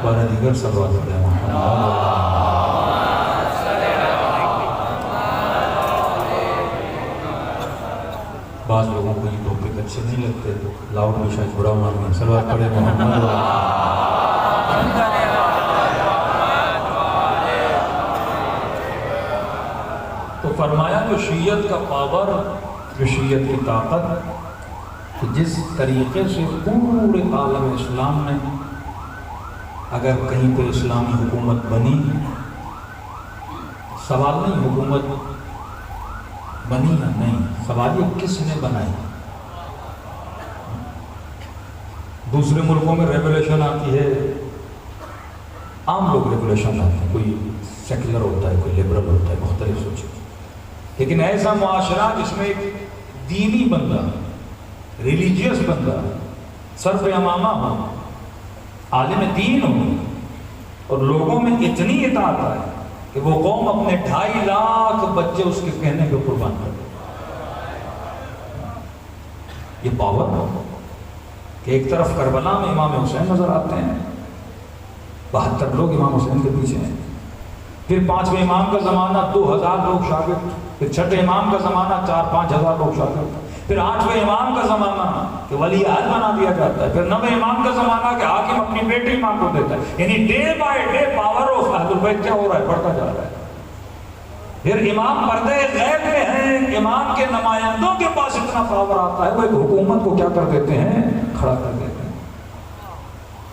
[SPEAKER 1] بارہ دیگر صلوات علی محمد. بعض لوگوں کو یہ ٹاپک اچھے نہیں لگتے تو لاؤڈ میں شاید برا مان گئے. صلوات پڑھے محمد. تو فرمایا جو شیعت کا پاور، جو شیعت کی طاقت، کہ جس طریقے سے پورے عالم اسلام میں اگر کہیں پہ اسلامی حکومت بنی، سوال نہیں حکومت بنی یا نہیں، سوال یہ کس نے بنائی. دوسرے ملکوں میں ریگولیشن آتی ہے، عام لوگ ریگولیشن آتے ہیں، کوئی سیکولر ہوتا ہے، کوئی لبرل ہوتا ہے، مختلف سوچیں. لیکن ایسا معاشرہ جس میں ایک دینی بندہ، ریلیجیس بندہ، سر پہ امامہ ہو، عالم دین ہو، اور لوگوں میں اتنی اطاعت ہے کہ وہ قوم اپنے 2.5 لاکھ بچے اس کے کہنے پہ قربان کر دے. یہ پاور ہو کہ ایک طرف کربلا میں امام حسین نظر آتے ہیں، 72 لوگ امام حسین کے پیچھے ہیں. پھر 5ویں امام کا زمانہ 2000 لوگ شاگرد، پھر 6ٹھے امام کا زمانہ 4-5 ہزار لوگ شاگرد، پھر 8ویں امام کا زمانہ کہ ولی عہد بنا دیا جاتا ہے، پھر 9ویں امام کا زمانہ کہ حاکم اپنی بیٹی امام کو دیتا ہے. یعنی day by day power of اہل البیت کیا ہو رہا ہے؟ بڑھتا جا رہا ہے. پھر امام پردے غیب میں ہیں، امام کے نمائندوں کے پاس اتنا پاور آتا ہے وہ ایک حکومت کو کیا کر دیتے ہیں؟ کھڑا کر دیتے ہیں.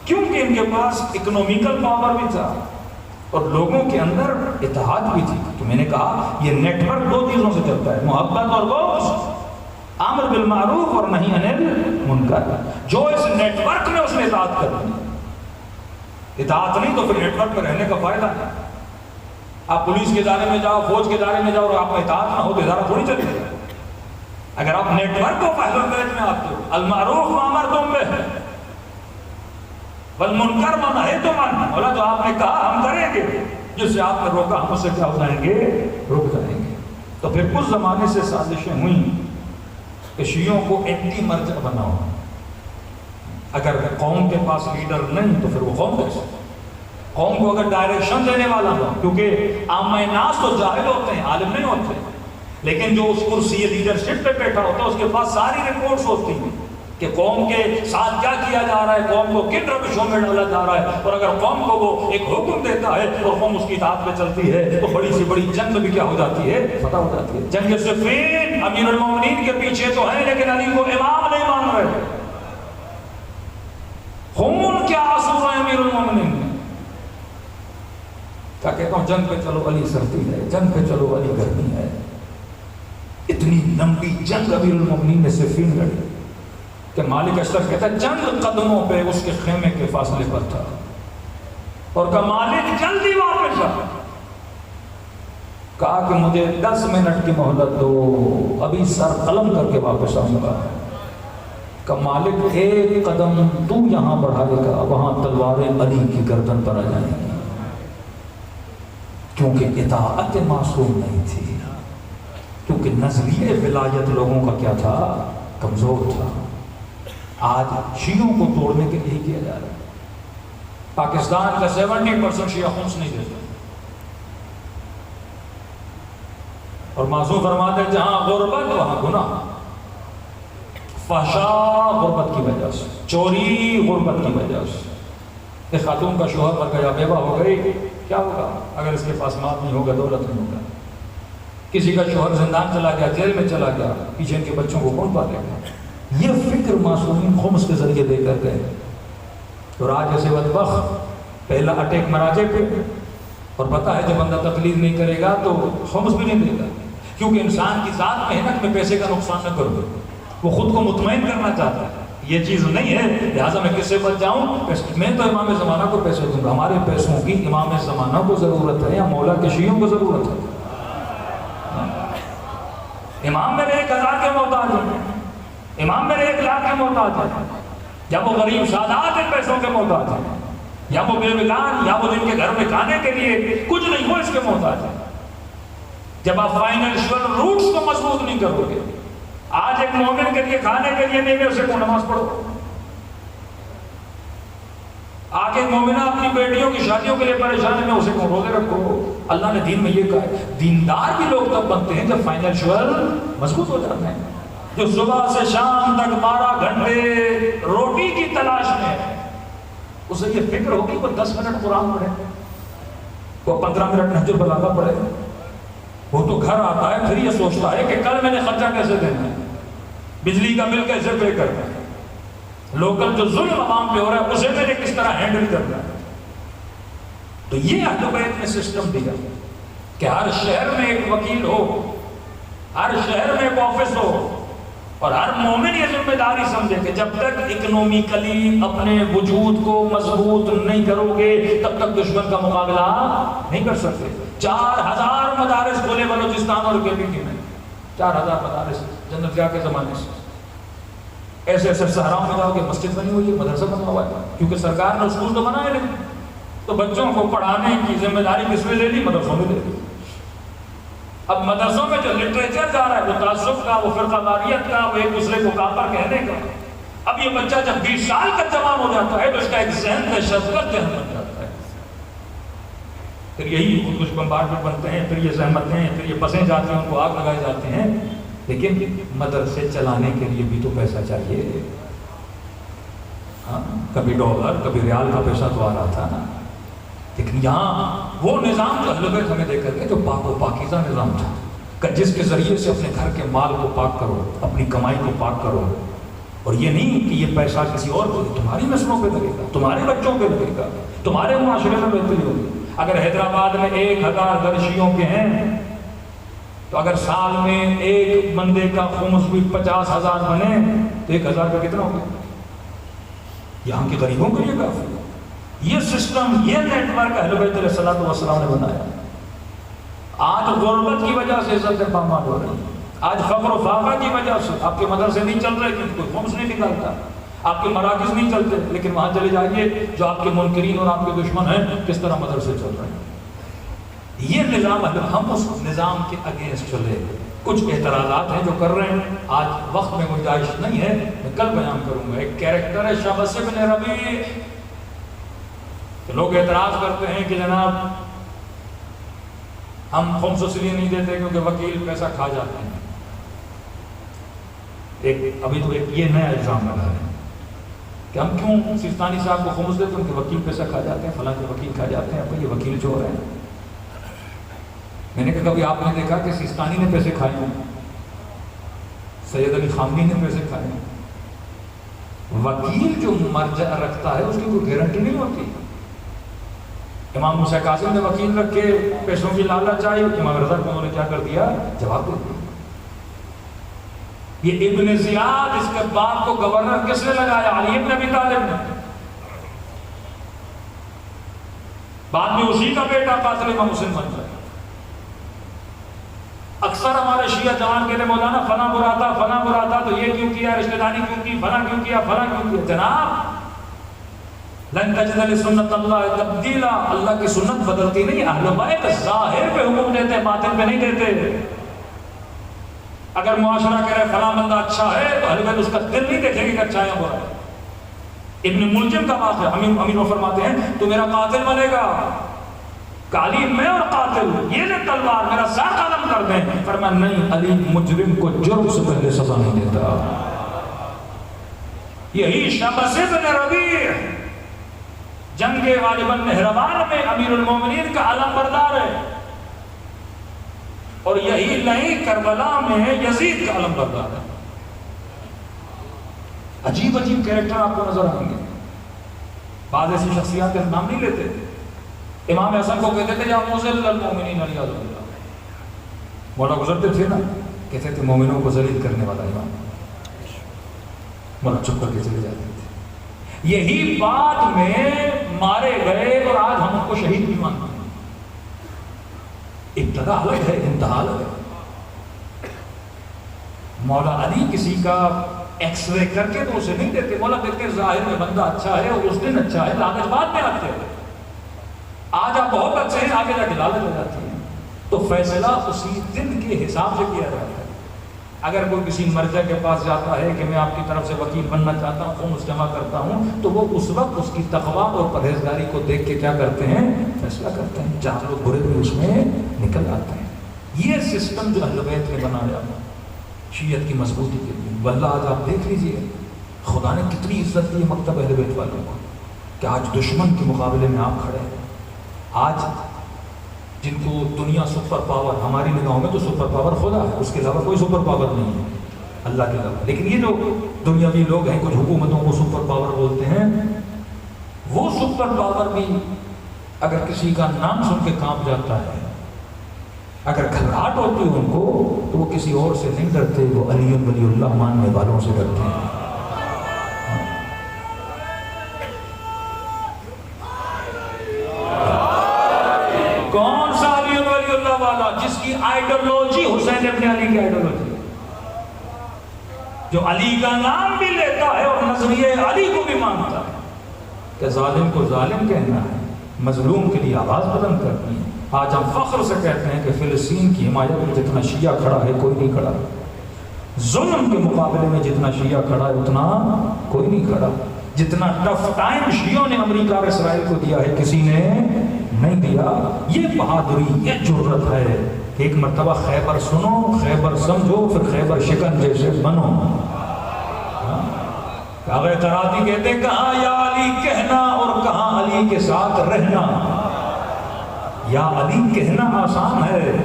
[SPEAKER 1] کیونکہ ان کے پاس اکنومیکل پاور بھی تھا اور لوگوں کے اندر اتحاد بھی تھی. تو میں نے کہا یہ نیٹ ورک 2 چیزوں سے چلتا ہے، محبت اور بغض، امر بالمعروف اور نہی عن المنکر. جو اس نیٹ ورک میں اس نے اطاعت کر دی، اطاعت نہیں تو پھر نیٹ ورک میں رہنے کا فائدہ نہیں. آپ پولیس کے ادارے میں جاؤ، فوج کے ادارے میں جاؤ اور آپ میں اطاعت نہ ہو تو ادارہ تھوڑی چلے گا. اگر آپ نیٹ ورک کو اہل البیت میں آتے ہو، المعروف ما امرتم بہ والمنکر ما نہیتم عنہ، بولا جو آپ نے کہا ہم کریں گے، جس سے آپ نے روکا ہم اس سے کیا ہو جائیں گے؟ رک جائیں گے. تو پھر کچھ زمانے سے سازشیں ہوئیں کہ شیعوں کو اینٹی مرجع بناؤ. اگر قوم کے پاس لیڈر نہیں تو پھر وہ قوم کیسے؟ قوم کو اگر ڈائریکشن دینے والا ہو، کیونکہ عام ناس تو جاہل ہوتے ہیں، عالم نہیں ہوتے، لیکن جو اس کرسی لیڈرشپ پہ بیٹھا ہوتا ہے اس کے پاس ساری رپورٹس ہوتی ہیں کہ قوم کے ساتھ کیا کیا جا رہا ہے، قوم کو کن روشوں میں ڈالا جا رہا ہے. اور اگر قوم کو وہ ایک حکم دیتا ہے اور قوم اس کی اطاعت میں چلتی ہے تو بڑی سی بڑی جنگ بھی کیا ہو جاتی ہے؟ فتح ہو جاتی ہے. جنگ صفین امیر المومنین کے پیچھے تو ہیں لیکن علی کو امام نہیں مان رہے. خون کیا آنسو رہے امیر المومنین میں. کیا کہتا ہوں، جنگ پہ چلو علی سردی ہے، جنگ پہ چلو علی گرمی ہے. اتنی لمبی جنگ امیر المومنین نے صفین لڑی کہ مالک اشرف کہتا ہے چند قدموں پہ اس کے خیمے کے فاصلے پر تھا اور کہا مالک جلدی واپس آ. کہا کہ مجھے 10 منٹ کی مہلت دو، ابھی سر قلم کر کے واپس آؤں گا. کہ مالک ایک قدم تو یہاں بڑھائے گا وہاں تلواریں علی کی گردن پر آ جائیں گی. کیونکہ اطاعت معصوم نہیں تھی، کیونکہ نظریہ ولایت لوگوں کا کیا تھا؟ کمزور تھا. آج شیعوں کو توڑنے کے لیے کیا جا رہا ہے. پاکستان کا 70% شیعہ خمس نہیں دیتے اور معصوم فرماتے ہیں جہاں غربت وہاں گناہ. فحشا غربت کی وجہ سے، چوری غربت کی وجہ سے. ایک خاتون کا شوہر مر گیا، بیوہ ہو گئی، کیا ہوگا اگر اس کے پاس مال نہیں ہوگا، دولت نہیں ہوگا. کسی کا شوہر زندان چلا گیا، جیل میں چلا گیا، پیچھے ان کے بچوں کو کون پالے گا؟ یہ فکر معصومین خمس کے ذریعے دے کر گئے. اور آج ایسے بدبخت پہلا اٹیک مراجع پہ، اور پتہ ہے جب بندہ تقلید نہیں کرے گا تو خمس بھی نہیں دے گا، کیونکہ انسان کی ذات میں ہے نا کہ میں پیسے کا نقصان نہ کروں. وہ خود کو مطمئن کرنا چاہتا ہے، یہ چیز نہیں ہے لہٰذا میں کس سے بچ جاؤں. میں تو امام زمانہ کو پیسے دوں گا. ہمارے پیسوں کی امام زمانہ کو ضرورت ہے یا مولا کے شیعوں کو ضرورت ہے؟ امام میرے 1000 کے محتاج ہیں، امام میرے 1 لاکھ کے محتاج ہیں، یا وہ غریب سادات ان پیسوں کے محتاج ہیں، یا وہ بے وکان، یا وہ جن کے گھر میں کھانے کے لیے کچھ نہیں ہو اس کے محتاج ہیں. جب آپ فائنینشیل روٹس کو مضبوط نہیں کرو گے،
[SPEAKER 2] آج ایک مومن کے لیے کھانے کے لیے نہیں، میں اسے کو نماز پڑھو. آج ایک مومنہ اپنی بیٹیوں کی شادیوں کے لیے پریشان ہے، میں اسے کو روزے رکھو. اللہ نے دین میں یہ کہا ہے. دیندار بھی لوگ تب بنتے ہیں جب فائنینشیل مضبوط ہو جاتے ہیں. جو صبح سے شام تک 12 گھنٹے روٹی کی تلاش میں، اسے یہ فکر ہوگی وہ 10 منٹ قرآن پڑھے، وہ 15 منٹ نہج البلاغہ پڑھے. وہ تو گھر آتا ہے پھر یہ سوچتا ہے کہ کل میں نے خرچہ کیسے دینا ہے، بجلی کا بل کیسے پے کرنا ہے، لوکل جو ظلم عوام پہ ہو رہا ہے اسے میں نے کس طرح ہینڈل کرنا ہے. تو یہ اہل بیت نے سسٹم دیا کہ ہر شہر میں ایک وکیل ہو، ہر شہر میں ایک آفس ہو، اور ہر مومن یہ ذمہ داری سمجھے کہ جب تک اکنومیکلی اپنے وجود کو مضبوط نہیں کرو گے تب تک دشمن کا مقابلہ نہیں کر سکتے. 4000 مدارس کھولے بلوچستان اور KPT میں، 4000 مدارس جنت کیا کے زمانے سے. ایسے ایسے صحراؤں میں جاؤ گے مسجد بنی ہوئی ہے، مدرسہ بنا ہوا ہے، کیونکہ سرکار نے اسکول تو بنائے نہیں. تو بچوں کو پڑھانے کی ذمہ داری کس میں لے لی؟ مدرسوں میں لے لی. اب مدرسوں میں جو لٹریچر جا رہا ہے وہ تعصب کا، وہ فرقہ واریت کا، وہ ایک دوسرے کو کافر کہنے کا. اب یہ بچہ جب 20 سال کا جوان ہو جاتا ہے تو اس کا ایک ذہن دہشتگرد ذہن بن جاتا ہے. پھر یہی خودکش بمبارڈمنٹ بنتے ہیں، پھر یہ زحمتیں ہیں، پھر یہ بسیں جاتی ہیں، ان کو آگ لگائے جاتے ہیں. لیکن مدرسے چلانے کے لیے بھی تو پیسہ چاہیے. ہاں، کبھی ڈالر کبھی ریال کا پیسہ تو آ رہا تھا نا. لیکن یہاں وہ نظام جو اہل بیت ہمیں دے کر کے جو پاک و پاکیزہ نظام تھا کہ جس کے ذریعے سے اپنے گھر کے مال کو پاک کرو، اپنی کمائی کو پاک کرو. اور یہ نہیں کہ یہ پیسہ کسی اور کو، تمہاری نسلوں پہ لگے گا، تمہارے بچوں پہ لگے گا، تمہارے معاشرے میں بہتری ہوگی. اگر حیدرآباد میں 1000 گھر شیعوں کے ہیں تو اگر سال میں ایک بندے کا خمس بھی 50,000 بنے تو 1000 کا کتنا ہوگا؟ یہاں کے غریبوں کے لیے کافی ہے. یہ سسٹم، یہ نیٹ ورک اہل بیت علیہ الصلوۃ والسلام نے بنایا. آج غربت کی وجہ سے عزت پامال ہو رہی ہے. آج فقر و فاقہ کی وجہ سے آپ کے مدرسے نہیں چل رہے کیونکہ کوئی خمس نہیں نکالتا، آپ کے مراکز نہیں چلتے. لیکن وہاں چلے جائیے جو آپ کے منکرین اور آپ کے دشمن ہیں کس طرح مدرسے چل رہے ہیں. یہ نظام اگر ہم اس نظام کے اگینسٹ چلے. کچھ اعتراضات ہیں جو کر رہے ہیں، آج وقت میں گنجائش نہیں ہے، میں کل بیان کروں گا. ایک کیریکٹر ہے شبس بن ربیع. لوگ اعتراض کرتے ہیں کہ جناب ہم خمس اس لیے نہیں دیتے کیونکہ وکیل پیسہ کھا جاتے ہیں. ابھی تو یہ نیا الزام لگا ہے کہ ہم کیوں سیستانی صاحب کو خمس دیتے ہیں کہ وکیل پیسہ کھا جاتے ہیں، فلاں کے وکیل کھا جاتے ہیں. اب یہ وکیل جو رہے ہیں، میں نے کہا کبھی آپ نے دیکھا کہ سیستانی نے پیسے کھائے ہیں، سید علی خامنی نے پیسے کھائے ہیں؟ وکیل جو مرجع رکھتا ہے اس کی کوئی گارنٹی نہیں ہوتی. امام موسیٰ کاظم نے وکیل رکھ کے پیسوں کی لالچ آئی، امام رضا کو انہوں نے کیا کر دیا؟ جواب دے دیا. یہ ابن زیاد، اس کے باپ کو گورنر کس نے لگایا؟ علی ابن ابی طالب نے. بعد میں اسی کا بیٹا قاتل امام حسین بن گیا. اکثر ہمارے شیعہ جوان کہتے مولانا فلاں برا تھا، فلاں برا تھا تو یہ کیوں کیا، رشتہ داری کیوں کی، فلاں کیوں کیا، فلاں کیوں کیا. جناب لن تجد لسنت اللہ تبدیلا، اللہ کی سنت بدلتی نہیں. اہل بیت ظاہر پہ حکم دیتے ہیں، باطن پہ نہیں دیتے. اگر معاشرہ کہہ رہے فلاں بندہ اچھا ہے تو اہل بیت اس کا دل نہیں دیکھے گی کہ اچھا ہے یا برا ہے. ابن ملجم کا بات ہے، امین وہ فرماتے ہیں تو میرا قاتل بنے گا، کالی میں اور قاتل یہ لے تلوار میرا سر قلم کر دیں. فرمایا نہیں، علی مجرم کو جرم سے پہلے سزا نہیں دیتا. یہی شبس بن ربیع جنگ غالباً مہربان میں امیر المومنین کا علم بردار ہے، اور یہی نہیں کربلا میں یزید کا علم بردار ہے. عجیب عجیب کیریکٹر آپ کو نظر آئیں گے. بعض ایسی شخصیات کا نام نہیں لیتے. امام حسن کو کہتے تھے یا مذل المومنین علیہ السلام. مولا گزرتے تھے نا، کہتے تھے مومنوں کو ذلیل کرنے والا امام. مولا چپ کر کے چلے جاتے تھے. یہی بات میں مارے گئے اور آج ہم ان کو شہید بھی مانتے ہیں. ابتدا الگ ہے، انتہا الگ ہے. مولا علی کسی کا ایکس رے کر کے تو اسے نہیں دیتے. مولا دیکھتے ظاہر میں بندہ اچھا ہے اور اس دن اچھا ہے، لالچ بعد میں آتے ہیں. آج آپ بہت اچھے ہیں، آگے جا کے لالچ ہو جاتی ہے. تو فیصلہ اسی دن کے حساب سے کیا جاتا ہے. اگر کوئی کسی مرجع کے پاس جاتا ہے کہ میں آپ کی طرف سے وکیل بننا چاہتا ہوں، خمس جمع کرتا ہوں، تو وہ اس وقت اس کی تقویٰ اور پرہیزگاری کو دیکھ کے کیا کرتے ہیں؟ فیصلہ کرتے ہیں. جہاں لوگ برے بھی اس میں نکل آتے ہیں. یہ سسٹم جو اہل بیت نے بنایا شیعت کی مضبوطی کے لیے، واللہ آج آپ دیکھ لیجئے خدا نے کتنی عزت دی مکتب اہل بیت والوں کو کہ آج دشمن کے مقابلے میں آپ کھڑے ہیں. آج جن کو دنیا سپر پاور، ہماری نگاہوں میں تو سپر پاور خدا ہے، اس کے علاوہ کوئی سپر پاور نہیں ہے اللہ کے علاوہ. لیکن یہ جو دنیاوی لوگ ہیں، کچھ حکومتوں کو سپر پاور بولتے ہیں، وہ سپر پاور بھی اگر کسی کا نام سن کے کانپ جاتا ہے، اگر گھبراہٹ ہوتی ہے ان کو، تو وہ کسی اور سے نہیں ڈرتے، وہ علی ولی اللہ ماننے والوں سے ڈرتے ہیں. کون سا علی ولی اللہ والا جس کی آئیڈیالوجی حسین ابن علی کی آئیڈیالوجی، جو علی کا نام بھی لیتا ہے اور نظریہ علی کو بھی مانتا ہے کہ ظالم کو ظالم کہنا ہے، مظلوم کے لیے آواز بلند کرنی ہے. آج ہم فخر سے کہتے ہیں کہ فلسطین کی حمایت میں جتنا شیعہ کھڑا ہے کوئی نہیں کھڑا، ظلم کے مقابلے میں جتنا شیعہ کھڑا ہے اتنا کوئی نہیں کھڑا. جتنا ٹف ٹائم شیعوں نے امریکہ اور اسرائیل کو دیا ہے کسی نے نہیں دیا. یہ بہادری، یہ جرت ہے کہ ایک مرتبہ خیبر سنو، خیبر سمجھو، پھر خیبر شکن جیسے بنو. کعبہ قراتی کہتے ہیں کہاں یا علی کہنا اور کہاں علی کے ساتھ رہنا. یا علی کہنا آسان ہے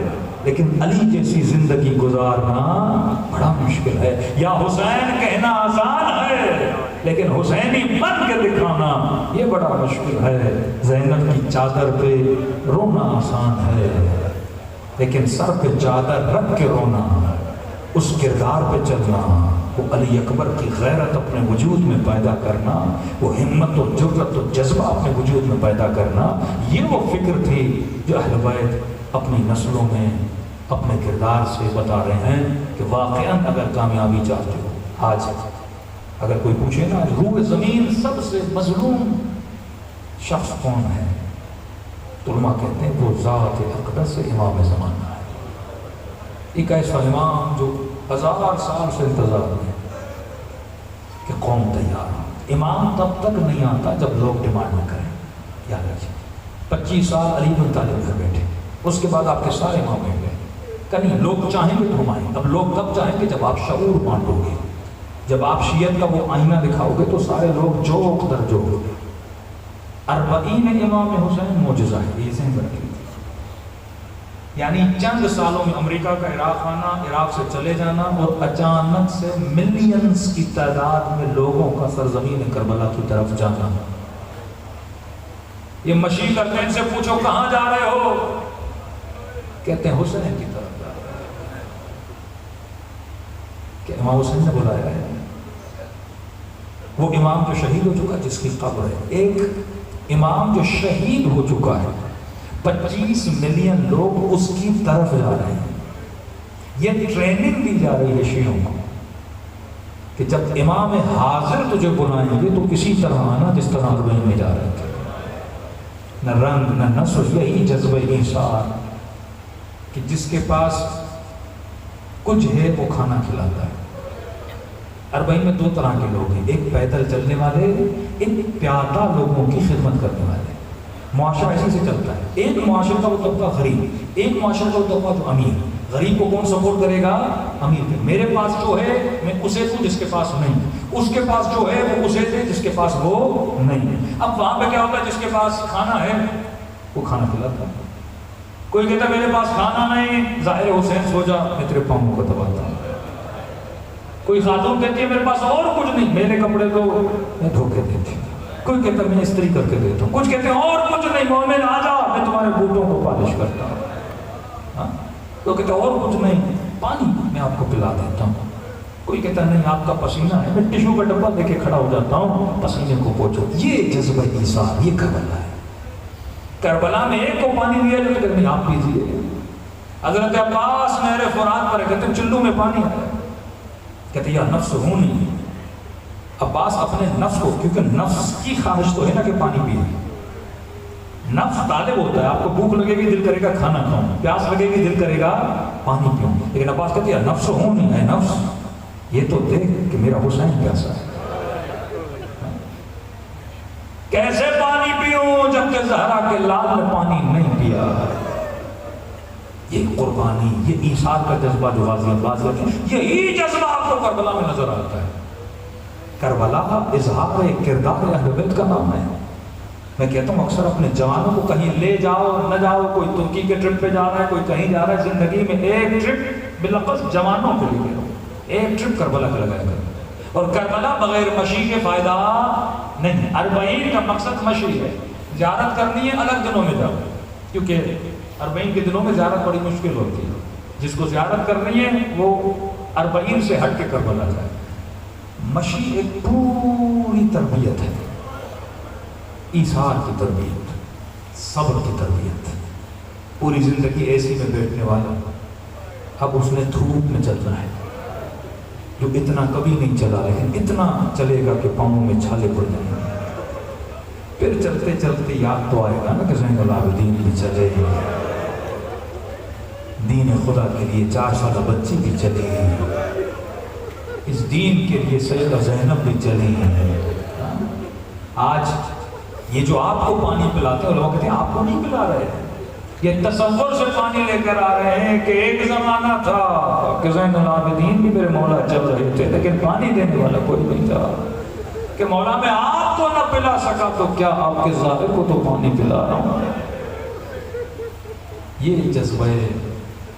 [SPEAKER 2] لیکن علی جیسی زندگی گزارنا بڑا مشکل ہے. یا حسین کہنا آسان ہے لیکن حسینی بن کے دکھانا یہ بڑا مشکل ہے. زینب کی چادر پہ رونا آسان ہے لیکن سر پہ چادر رکھ کے رونا، اس کردار پہ چلنا، وہ علی اکبر کی غیرت اپنے وجود میں پیدا کرنا، وہ ہمت و جرت و جذبہ اپنے وجود میں پیدا کرنا، یہ وہ فکر تھی جو اہل بیت اپنی نسلوں میں اپنے کردار سے بتا رہے ہیں کہ واقعاً اگر کامیابی چاہتے ہو. آج اگر کوئی پوچھے نا روح زمین سب سے مظلوم شخص کون ہے، تو علماء کہتے ہیں وہ ذات اقدس امام زمانہ ہے. ایک ایسا امام جو 1000 سال سے انتظار میں کہ قوم تیار ہو. امام تب تک نہیں آتا جب لوگ ڈیمانڈ نہ کریں. یاد رکھیے 25 سال علی بن طالب گھر بیٹھے، اس کے بعد آپ کے سارے امام بیٹھ گئے. کہیں لوگ چاہیں گے تو ہم آئیں. اب لوگ کب چاہیں گے؟ جب آپ شعور بانٹو گے، جب آپ شیعت کا وہ آئینہ دکھاؤ گے تو سارے لوگ جوق در جوق ہو گے. 40 امام حسین معجزہ ہے، یہ ذہن رکھیں. یعنی چند سالوں میں امریکہ کا عراق آنا، عراق سے چلے جانا اور اچانک سے ملینز کی تعداد میں لوگوں کا سرزمین کربلا کی طرف جانا. یہ مشی کرتے ہیں، ان سے پوچھو کہاں جا رہے ہو، کہتے ہیں حسین کی طرف جا رہے ہیں. کہ امام حسین نے بلایا ہے، وہ امام جو شہید ہو چکا جس کی قبر ہے. ایک امام جو شہید ہو چکا ہے، 25 ملین لوگ اس کی طرف جا رہے ہیں. یہ ٹریننگ دی جا رہی ہے شیعوں کو کہ جب امام حاضر تجھے بلائیں گے تو کسی طرح آنا جس طرح اربعین میں جا رہے تھے. نہ رنگ نہ نسل، یہی جذبہ ایثار کہ جس کے پاس کچھ ہے وہ کھانا کھلاتا ہے. اربعین میں 2 طرح کے لوگ ہیں، ایک پیدل چلنے والے، ایک پیادہ لوگوں کی خدمت کرنے والے. معاشرہ اسی سے چلتا ہے. ایک معاشرے کا وہ طبقہ غریب، ایک معاشرے کا وہ طبقہ جو امیر. غریب کو کون سپورٹ کرے گا؟ امیر کو. میرے پاس جو ہے میں اسے دوں جس کے پاس نہیں، اس کے پاس جو ہے وہ اسے دے جس کے پاس وہ نہیں. اب وہاں پہ کیا ہوتا ہے؟ جس کے پاس کھانا ہے وہ کھانا کھلاتا ہے. کوئی کہتا ہے میرے پاس کھانا نہیں، ظاہر حسین سو جا میں تیرے پاؤں کو دباتا ہوں. کوئی خاتون کہتی ہے میرے پاس اور کچھ نہیں، میرے کپڑے دو میں دھو کے دیتی ہوں. کوئی کہتا ہے میں استری کر کے دیتا ہوں. کچھ کہتے ہیں اور کچھ نہیں، مومن آ جا میں تمہارے بوٹوں کو پالش کرتا ہوں. تو کہتے ہیں اور کچھ نہیں، پانی میں آپ کو پلا دیتا ہوں. کوئی کہتا ہے نہیں آپ کا پسینہ ہے، میں ٹشو کا ڈبہ لے کے کھڑا ہو جاتا ہوں، پسینے کو پوچھو. یہ جذبہ ایثار، یہ کربلا ہے. کربلا میں ایک کو پانی دیا جو کہ نہیں آپ پیجیے. حضرت عباس نہر فرات پر کہتے ہیں چلو میں پانی آیا، کہتے یا نفس ہوں نہیں. عباس اپنے نفس کو، کیونکہ نفس کی خواہش تو ہے نا کہ پانی پیے، نفس طالب ہوتا ہے، آپ کو بھوک لگے گی دل کرے گا کھانا کھاؤں، پیاس لگے گی دل کرے گا پانی پیوں، لیکن عباس کہتی ہے نفس ہوں نہیں ہے نفس یہ تو دیکھ کہ میرا حسین پیاسا ہے، کیسے پانی پیوں جبکہ زہرا کے لال نے پانی نہیں پیا۔ یہ قربانی، یہ ایثار کا جذبہ جو واضح یہی جذبہ آپ کو کربلا میں نظر آتا ہے۔ کربلا اظہار کردار اہل بیت کا نام ہے۔ میں کہتا ہوں اکثر اپنے جوانوں کو کہیں لے جاؤ نہ جاؤ، کوئی ترکی کے ٹرپ پہ جا رہا ہے، کوئی کہیں جا رہا ہے، زندگی میں ایک ٹرپ بلفظ جوانوں کے لیے کرو، ایک ٹرپ کربلا کا لگایا کرو۔ اور کربلا بغیر مشی کے فائدہ نہیں۔ 40 کا مقصد مشی ہے، زیارت کرنی ہے الگ دنوں میں جاؤ، کیونکہ 40 کے دنوں میں زیارت بڑی مشکل ہوتی ہے۔ جس کو زیارت کرنی ہے وہ 40 سے ہٹ کے کربلا جائے۔ مشی ایک پوری تربیت ہے، ایثار کی تربیت، صبر کی تربیت۔ پوری زندگی اے سی میں بیٹھنے والا اب اس نے دھوپ میں چلنا ہے، جو اتنا کبھی نہیں چلا لیکن اتنا چلے گا کہ پاؤں میں چھالے پڑ جائیں گے۔ پھر چلتے چلتے یاد تو آئے گا نا کہ زین العابدین بھی چلے، دین خدا کے لیے 4 سالہ بچی بھی چلی، اس دین کے لیے سیدہ زینب بھی چلی۔ آج یہ جو آپ کو پانی پلاتے ہیں لوگ کہتے ہیں آپ کو نہیں پلا رہے، یہ تصور سے پانی لے کر آ رہے ہیں کہ ایک زمانہ تھا کہ زین العابدین بھی میرے مولا چل رہے تھے لیکن پانی دینے والا کوئی نہیں تھا، کہ مولا میں آپ کو نہ پلا سکا تو کیا آپ کے ظاہر کو تو پانی پلا رہا ہوں۔ یہ جذبہ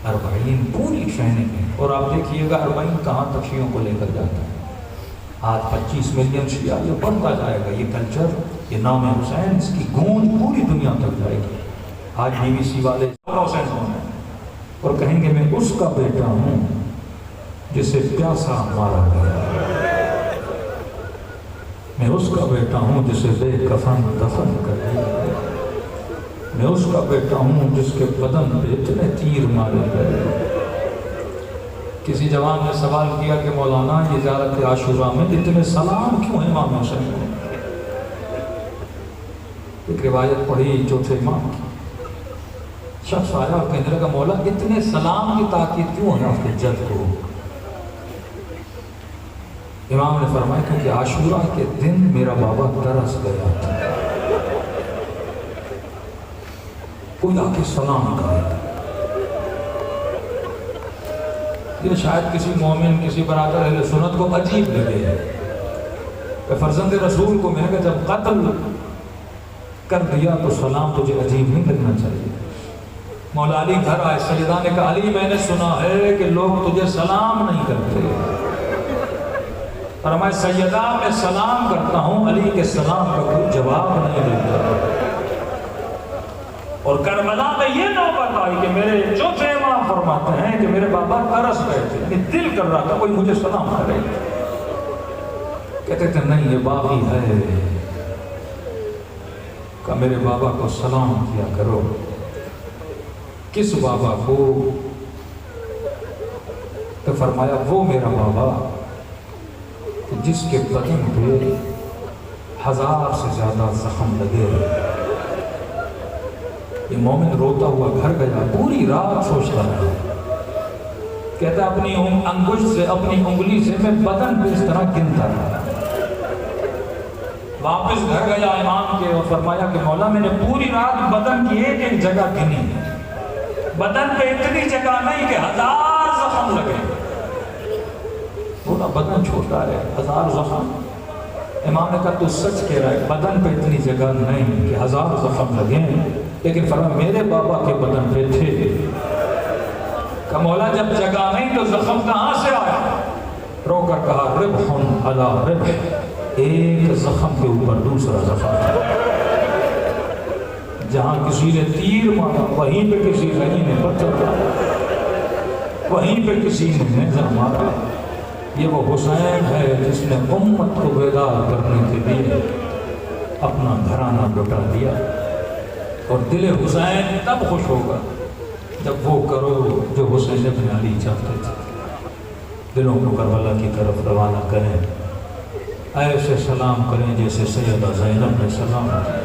[SPEAKER 2] 40 پوری ٹریننگ ہے۔ اور آپ دیکھیے گا 40 کہاں تک شیعوں کو لے کر جاتا ہے۔ آج 25 ملین شیعہ، یہ بڑھتا جائے گا، یہ کلچر، یہ نام حسین، اس کی گونج پوری دنیا تک جائے گی۔ آج BBC والے حسین کون ہے اور کہیں گے میں اس کا بیٹا ہوں جسے پیاسا مارا گیا، میں اس کا بیٹا ہوں جسے بے کفن دفن کر دیا گیا، میں اس کا بیٹا ہوں جس کے بدن پہ اتنے تیر مارے گئے۔ کسی جوان نے سوال کیا کہ مولانا یہ زیارت عاشوراء میں اتنے سلام کیوں ہیں امام حسین کو؟ ایک روایت پڑھی چوتھے امام کی، شخص آیا اور کہنے لگا مولا اتنے سلام کی تاکید کیوں ہے آپ کے جد کو؟ امام نے فرمایا کیونکہ عاشوراء کے دن میرا بابا ترس گیا تھا، کوئی آ کے سلام کرے۔ یہ شاید کسی مومن، کسی برادر اہل سنت کو عجیب لگے کہ فرزند رسول کو میں نے کہا جب قتل کر دیا تو سلام تجھے عجیب نہیں لگنا چاہیے۔ مولا علی گھر آئے، سیدہ نے کہا علی میں نے سنا ہے کہ لوگ تجھے سلام نہیں کرتے، فرمایا سیدہ میں سلام کرتا ہوں، علی کے سلام کا کوئی جواب نہیں دیتا۔ اور کربلا میں یہ نوبت آئی کہ میرے چوتھے امام فرماتے ہیں کہ میرے بابا ترس گئے تھے، یعنی دل کر رہا تھا کوئی مجھے سلام کرے، کہتے تھے نہیں یہ باقی ہے کہ میرے بابا کو سلام کیا کرو۔ کس بابا کو؟ تو فرمایا وہ میرا بابا جس کے بدن پہ 1000 سے زیادہ زخم لگے۔ یہ مومن روتا ہوا گھر گیا، پوری رات سوچتا رہا، کہتا اپنی انگشت سے، اپنی انگلی سے میں بدن پہ اس طرح گنتا رہا۔ واپس گھر گیا امام کے اور فرمایا کہ مولا میں نے پوری رات بدن کی ایک ایک جگہ گنی، بدن پہ اتنی جگہ نہیں کہ 1000 زخم لگے۔ بولا بدن چھوٹا ہے، 1000 زخم؟ امام نے کہا تو سچ کہہ رہا ہے، بدن پہ اتنی جگہ نہیں کہ 1000 زخم لگیں، لیکن فرمایا میرے بابا کے بدن پہ تھے۔ کہ مولا جب جگہ نہیں تو زخم کہاں سے آیا؟ رو کر کہا ربح علی ربح، ایک زخم کے اوپر دوسرا زخم، جہاں کسی نے تیر مارا وہیں پہ کسی نے پتھر مارا، وہیں پہ کسی نے نیزہ مارا۔ یہ وہ حسین ہے جس نے امت کو بیدار کرنے کے لیے اپنا گھرانہ لٹا دیا۔ اور دل حسین تب خوش ہوگا جب وہ کرو جو حسین ابن علی چاہتے تھے، دلوں کو کربلا کی طرف روانہ کریں، ایسے سلام کریں جیسے سیدہ زینب نے سلام کیا۔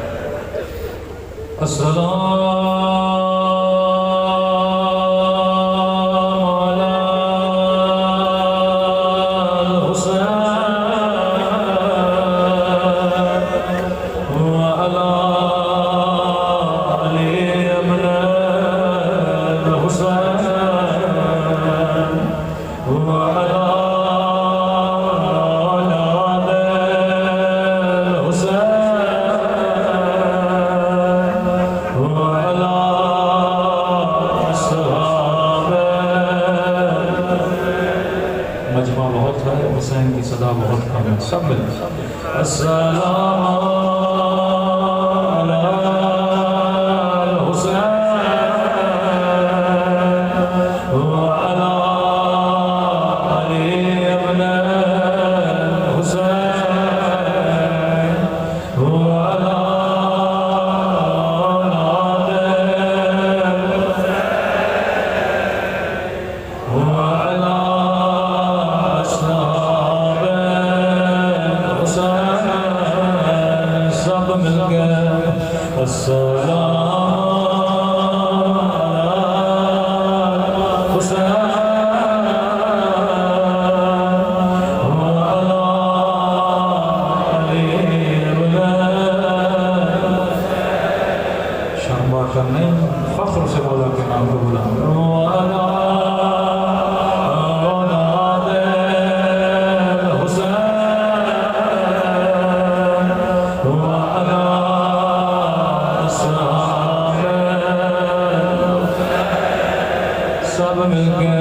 [SPEAKER 1] مجمع بہت ہے، حسین کی صدا بہت کم ہے، سب مل السلام علی الحسین وعلی علی ابن الحسین وعلی کرنے فخر سے مولا کے نام کو بلا سب مل کے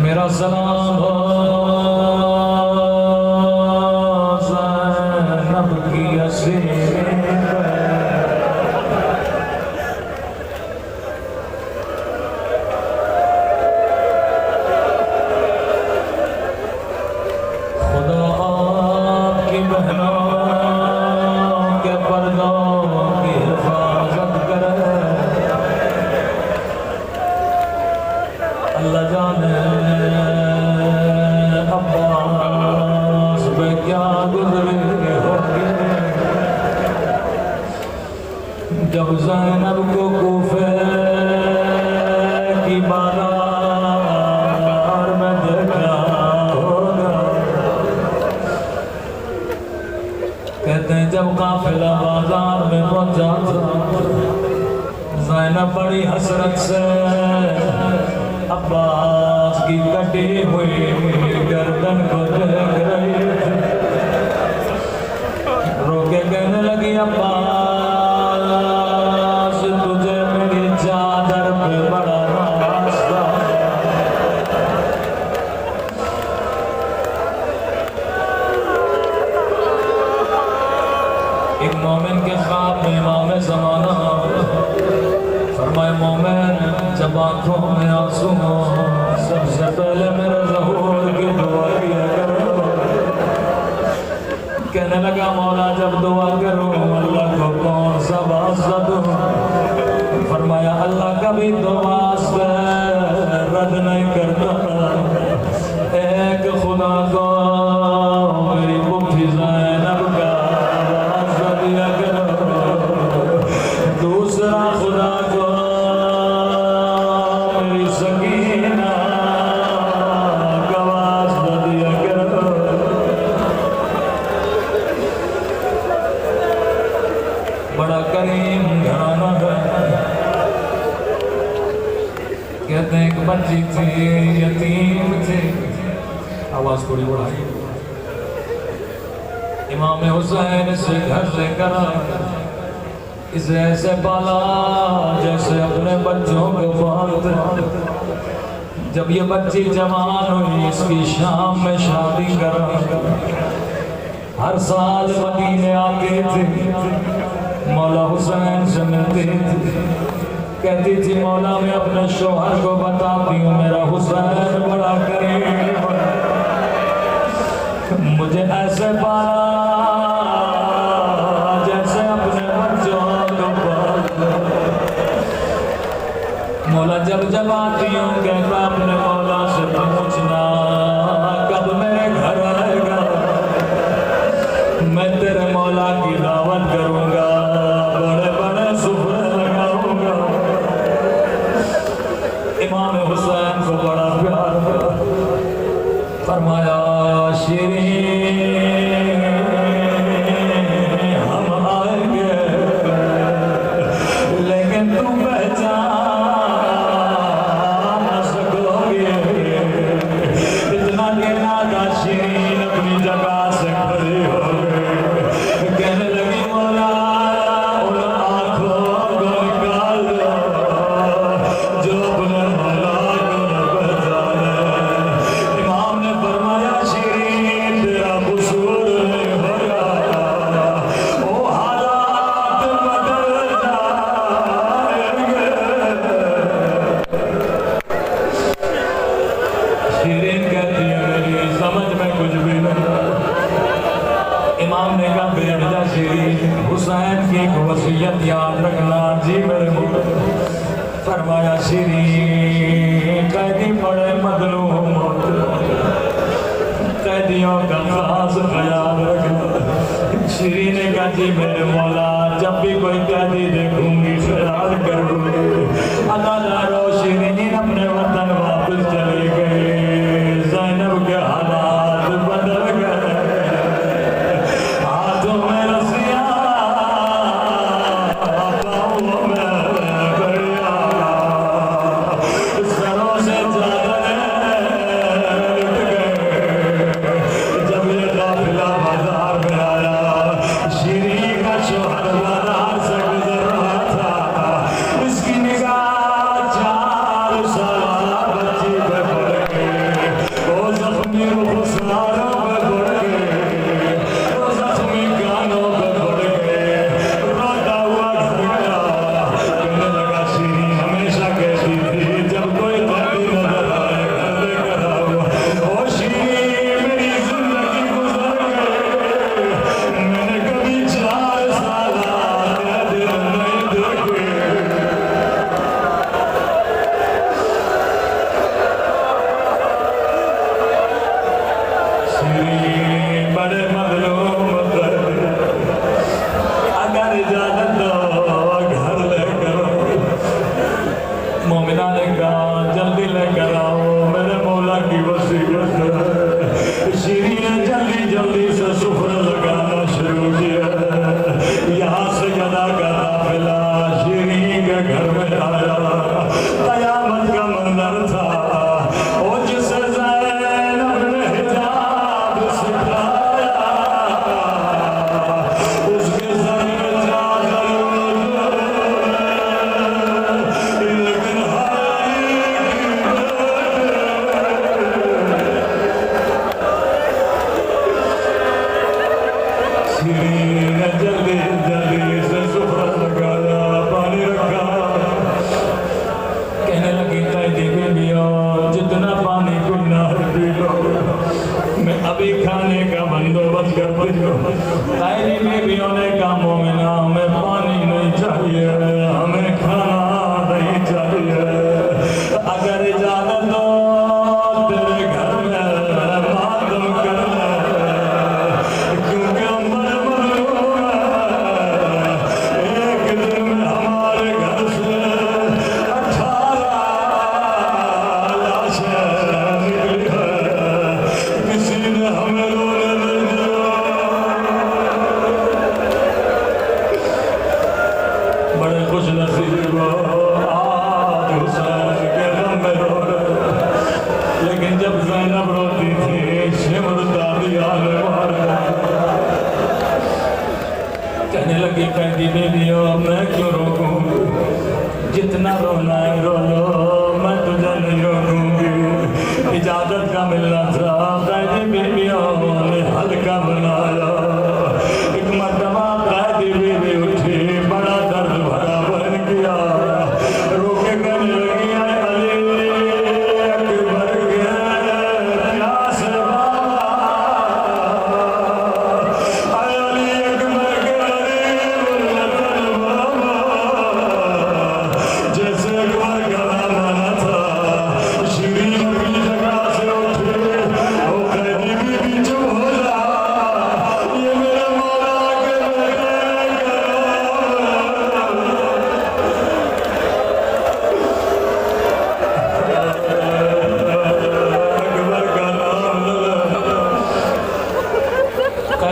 [SPEAKER 1] میرا سلام زینب کی اسیر خدا آپ کی بہنوں کے پردوں کی حفاظت کرے اللہ جانے عباس پہ کیا گزرے ہوگی جب زینب کو کوفے کی بازار میں دیکھا ہوگا کہتے ہیں جب قافلہ بازار میں پہنچا زینب بڑی حسرت سے عباس کی کٹی ہوئی گردن کو دیکھ رہی تھی رو کے کہنے لگی عباس تجھے میری چادر پہ بڑا ناز تھا ایک مومن کے خواب میں امام زمانہ فرمائے مومن جب آنکھوں میں آنسو ہو سب سے پہلے میرے ظہور کی دعا کیا کرو کہنے لگا مولا جب دعا کرو اللہ کو کون سا واسطہ دوں فرمایا اللہ کبھی تو واسطہ رد نہیں کرتا ایک خدا کو میری مٹھی زینب کا واسطہ دیا کرو دوسرا خدا کو بڑا کریم گھرانہ ہے کہتے ہیں ایک بچی تھی یتیم تھی آواز تھوڑی بڑھائی امام حسین سے گھر لے کر اسے ایسے پالا جیسے اپنے بچوں کو پالتے جب یہ بچی جوان ہوئی اس کی شام میں شادی کرا ہر سال مدینے آتی تھی
[SPEAKER 2] مولا حسین سے ملتی تھی، کہتی تھی مولا میں اپنے شوہر کو بتاتی ہوں میرا حسین بڑا قریب مجھے ایسے پالا جیسے اپنے بچوں کو پالا۔ مولا جب جب آتی ہوں کہتا اپنے مولا سے پوچھنا کب میرے گھر آئے گا، میں تیرے مولا کی دعوت کروں گا، بڑے بڑے سفرے لگاؤں گا۔ امام حسین کو بڑا پیار فرمایا شیرین ہم آئیں گے لیکن تم پہچان نہ سکو گے، اتنا کہنا تھا شیرین اپنی جگہ سے کھڑی ہو گئی، کہنے لگی مولا ان آنکھوں کو نکال دو جو اپنے مولا کو نہ پہچانے۔ امام نے فرمایا شیرین تیرا قصور نہیں ہوگا، وہ حالات بدل جائیں گے۔ شیرین کہتی ہے میری سمجھ میں کچھ بھی نہیں۔ امام نے کہا بیٹھ جا شیرین، حسین کی ایک وصیت یاد رکھنا جی میرے مجھے۔ فرمایا شیرین قیدی پڑے مظلوم قیدیوں کا خاص خیال رکھنا۔ شیرین نے کہا جی میرے مولا جب بھی کوئی قیدی دیکھوں گی خیال کروں گی۔ ادالارو شیرین اپنے وطن واپس چلی گئی، زینب کے حالات بدل گئے، ہاتھوں میں رسیاں پاؤں میں گڑیاں، سروں سے چادریں لٹ گئے۔ جب یہ قافلہ بازار میں آیا، شیرین کا شوہر بازار سے گزر رہا تھا، اس کی نگاہ 4 سالہ بچی پہ پڑ گئی، وہ زخمی رخساروں پہ پڑ گئی، وہ زخمی کانوں پہ پڑ گئی، روتا ہوا گھر گیا۔ کہنے لگا شیرین ہمیشہ کہتی تھی جب کوئی قیدی نظر آئے گھر لے کر آؤ۔ او شیرین میری زندگی گزر گئی، میں نے کبھی 4 سالہ قیدی نہیں دیکھے۔ شیرین بڑے مظلوم تھے، اگر اجازت دو گھر لے کر آؤ۔ مومنہ نے کہا جلدی لے کر آؤ میرے مولا کی وصیت ہے۔ شیرین نے جلدی جلدی سے سفرے لگانا شروع کیا۔ یہاں سے گدا کا قافلہ شیرین کے گھر میں آیا، قیامت کا منظر تھا۔ وہ جسے زینب نے حجاب سکھایا، اس کے سر میں چادر لیکن شیرین نے جلدی جلدی سے سفرہ لگایا، پانی رکھا۔ کہنے لگی قیدی بیویوں جتنا پانی پینا ہے پی لو، میں ابھی کھانے کا بندوبست کرتی ہوں۔ قیدی بیویوں نے کہا مومنہ ہمیں پانی نہیں چاہیے، ہمیں کھانا نہیں چاہیے، اگر اجازت دو تیرے گھر میں ماتم کر لیں، کیونکہ ہم بڑے مظلوم ہیں۔ ایک دن میں ہمارے گھر سے 18 لاشیں نکلی ہیں، کسی نے ہمیں رونے نہیں دیا۔ بڑے خوش نصیب آج حسین کے غم میں رو رہے، لیکن جب زینب روتی تھی شمرتا دیا نے مار دیا۔ کہنے لگی قیدی بیویوں میں کیوں روکوں گی، جتنا رونا ہے رو لو، میں تجھے نہیں روکوں گی۔ اجازت کا ملنا تھا، قیدی بیویوں نے حلقہ بنایا۔ ایک مرتبہ قیدی بیوی اٹھی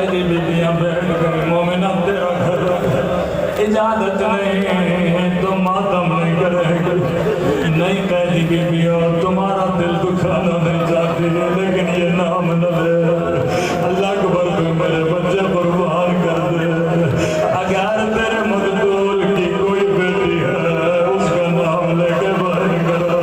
[SPEAKER 2] قیدی بیٹیاں بیٹھ گئی مومنہ تیرا گھر اجازت نہیں تو ماتم نہیں کرے گی نہیں قیدی بیٹیاں تمہارا دل دکھانا نہیں چاہتی لیکن یہ نام نہ لے اللہ اکبر تو میرے بچے قربان کر دے اگر تیرے مقتول کی کوئی بیٹی ہے اس کا نام لے کے بھائی کرو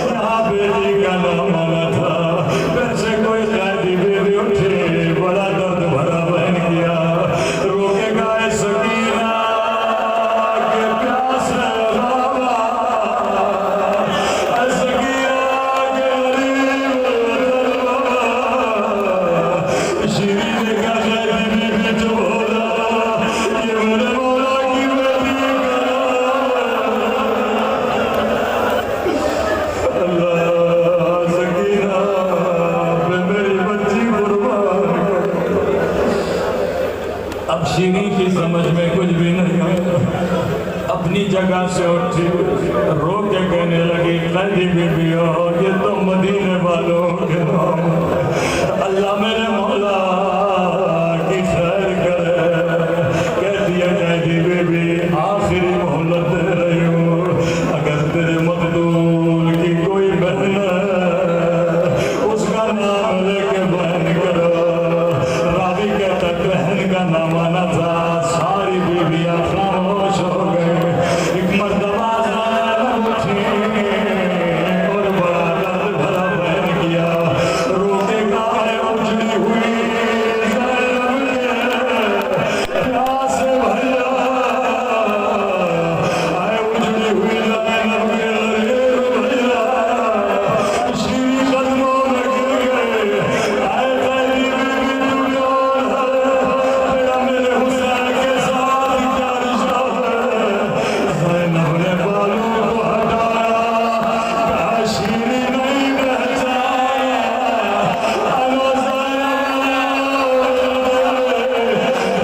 [SPEAKER 2] یہاں بیٹی کا نام آنا تھا پھر سے کوئی قیدی بیٹی اٹھی بڑا درد بھرا بہن کیا روکے گا اے سکینہ کے پیاس ہے بابا اے سکینہ کے غریب بابا شیرین کا قیدی بیٹی جو بولا یہ میرے مولا کی بیٹی کا اللہ سکینہ پہ میری بچی قربان اب شیریں کی سمجھ میں کچھ بھی نہیں آیا اپنی جگہ سے اٹھی رو کے کہنے لگی قیدی بیٹیوں یہ تو مدینے والوں کے نام اللہ میرے مولا کی خیر کرے کہتی ہے قیدی بیٹی آخری مہلت دے رہی ہوں اگر تیرے مقتول کی کوئی بہن ہے اس کا نام لے کے بہن کرو راوی کہتا بہن کا نام آنا تھا ساری بیویاں خاموش ہو گئے ایک مرتبہ زینب اٹھی اور بڑا درد بھرا بہن کیا روکے گائے اجڑی ہوئی زینب کے پیاس بھرا آئے اجڑی ہوئی زینب کے غریب بھرا شیری قدموں میں گر گئے آئے قیدی بیوی تو کون ہے تیرا میرے حسین کے ساتھ کیا رشتہ ہے زینب نے بالوں کو ہٹایا کہا شیری نہیں پہچانا الو زینب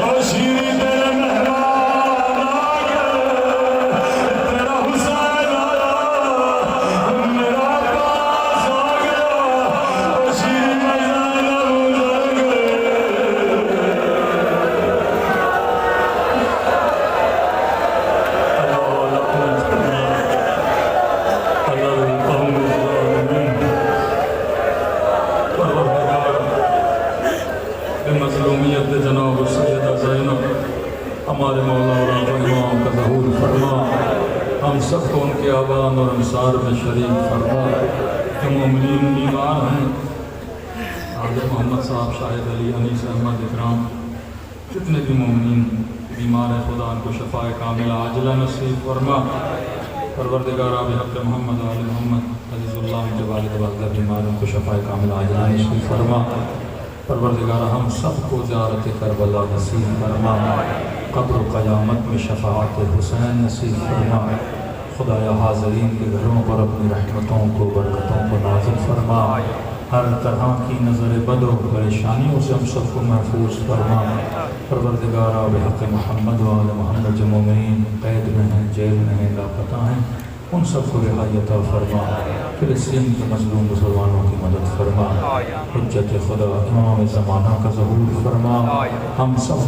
[SPEAKER 2] او شیری تیرے مہمان آ گئے تیرا حسین آیا میرا پاس آ گیا او شیری میں زینب ادھر مظلومیت جناب سیدہ زینب ہمارے مولا اور آقا امام کا ظہور فرما ہم سب کو ان کے آبان اور انصار میں شریک فرما کہ مومنین بیمار ہیں حاضر محمد صاحب شاہد علی انیس احمد اکرام جتنے بھی مومنین بیمار ہیں خدا ان کو شفاء کاملہ عاجلہ نصیب فرما پروردگارہ بحق محمد آل محمد عزیز اللہ کے والد والدہ بیمار ان کو شفاء کاملہ عاجلہ نصیب فرما پروردگارہ ہم سب کو زیارت کربلا نصیب فرما قبر و قیامت میں شفاعت حسین نصیب فرما خدایا حاضرین کے گھروں پر اپنی رحمتوں کو برکتوں کو نازل فرما ہر طرح کی نظر بد و پریشانیوں سے ہم سب کو محفوظ فرما پروردگارہ بحق محمد و آل محمد جو مومنین قید میں ہیں جیل میں ہیں لاپتہ ہیں ان سب کو رہائی عطا فرما فلسطین کے مظلوم مسلمانوں کی مدد فرما حجت خدا امام زمانہ کا ظہور فرما ہم سب